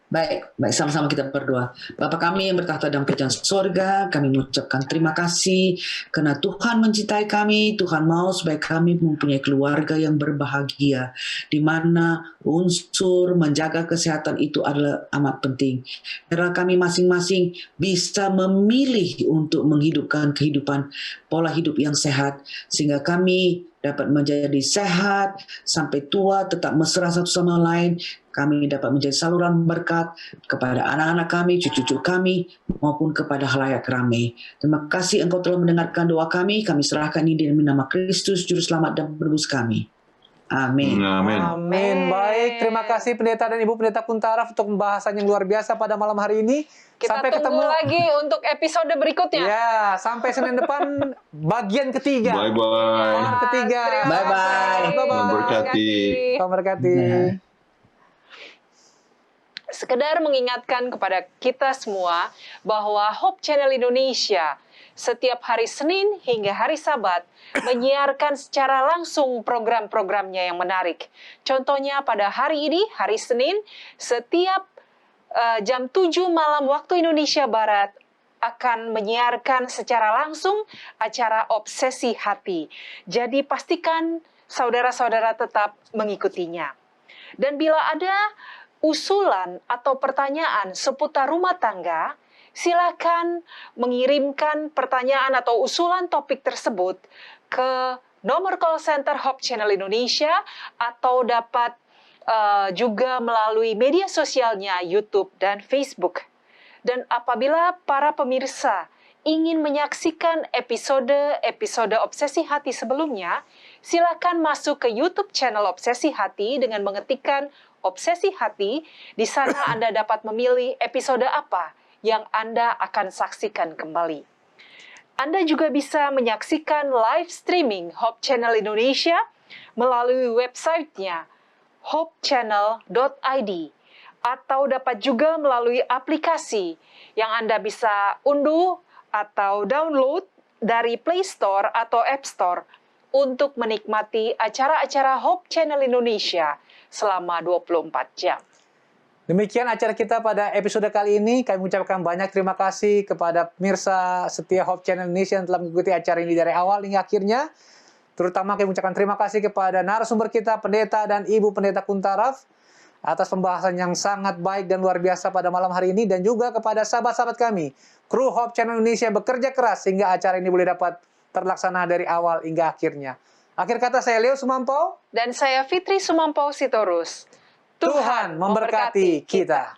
Baik, sama-sama kita berdoa. Bapa kami yang bertahta dalam kerajaan sorga, kami mengucapkan terima kasih karena Tuhan mencintai kami. Tuhan mau supaya kami mempunyai keluarga yang berbahagia, di mana unsur menjaga kesehatan itu adalah amat penting. Karena kami masing-masing bisa memilih untuk menghidupkan kehidupan pola hidup yang sehat, sehingga kami dapat menjadi sehat sampai tua, tetap mesra satu sama lain. Kami dapat menjadi saluran berkat kepada anak-anak kami, cucu-cucu kami, maupun kepada khalayak ramai. Terima kasih Engkau telah mendengarkan doa kami. Kami serahkan ini dalam nama Kristus, Juru Selamat dan Penebus kami. Amin. Amin. Amin. Baik, terima kasih Pendeta dan Ibu Pendeta Kuntaraf untuk pembahasan yang luar biasa pada malam hari ini. Kita Sampai tunggu ketemu lagi untuk episode berikutnya. Ya, sampai Senin depan bagian ketiga. Bye-bye. Part ketiga. Terima Bye-bye. kasih. Bye-bye. Memberkati. Memberkati. Nah. sekedar mengingatkan kepada kita semua bahwa Hope Channel Indonesia setiap hari Senin hingga hari Sabat menyiarkan secara langsung program-programnya yang menarik. Contohnya pada hari ini, hari Senin, setiap jam 7 malam waktu Indonesia Barat akan menyiarkan secara langsung acara Obsesi Hati. Jadi pastikan saudara-saudara tetap mengikutinya. Dan bila ada usulan atau pertanyaan seputar rumah tangga, silakan mengirimkan pertanyaan atau usulan topik tersebut ke nomor call center Hope Channel Indonesia atau dapat juga melalui media sosialnya YouTube dan Facebook. Dan apabila para pemirsa ingin menyaksikan episode Obsesi Hati sebelumnya, silakan masuk ke YouTube channel Obsesi Hati dengan mengetikkan Obsesi Hati. Di sana Anda dapat memilih episode apa yang Anda akan saksikan kembali. Anda juga bisa menyaksikan live streaming Hope Channel Indonesia melalui websitenya hopechannel.id atau dapat juga melalui aplikasi yang Anda bisa unduh atau download dari Play Store atau App Store untuk menikmati acara-acara Hope Channel Indonesia selama 24 jam. Demikian acara kita pada episode kali ini. Kami mengucapkan banyak terima kasih kepada pemirsa setia Hope Channel Indonesia yang telah mengikuti acara ini dari awal hingga akhirnya. Terutama kami mengucapkan terima kasih kepada narasumber kita, Pendeta dan Ibu Pendeta Kuntaraf, atas pembahasan yang sangat baik dan luar biasa pada malam hari ini, dan juga kepada sahabat-sahabat kami, kru Hope Channel Indonesia yang bekerja keras sehingga acara ini boleh dapat terlaksana dari awal hingga akhirnya. Akhir kata, saya Leo Sumampau. Dan saya Fitri Sumampau Sitorus. Tuhan memberkati kita.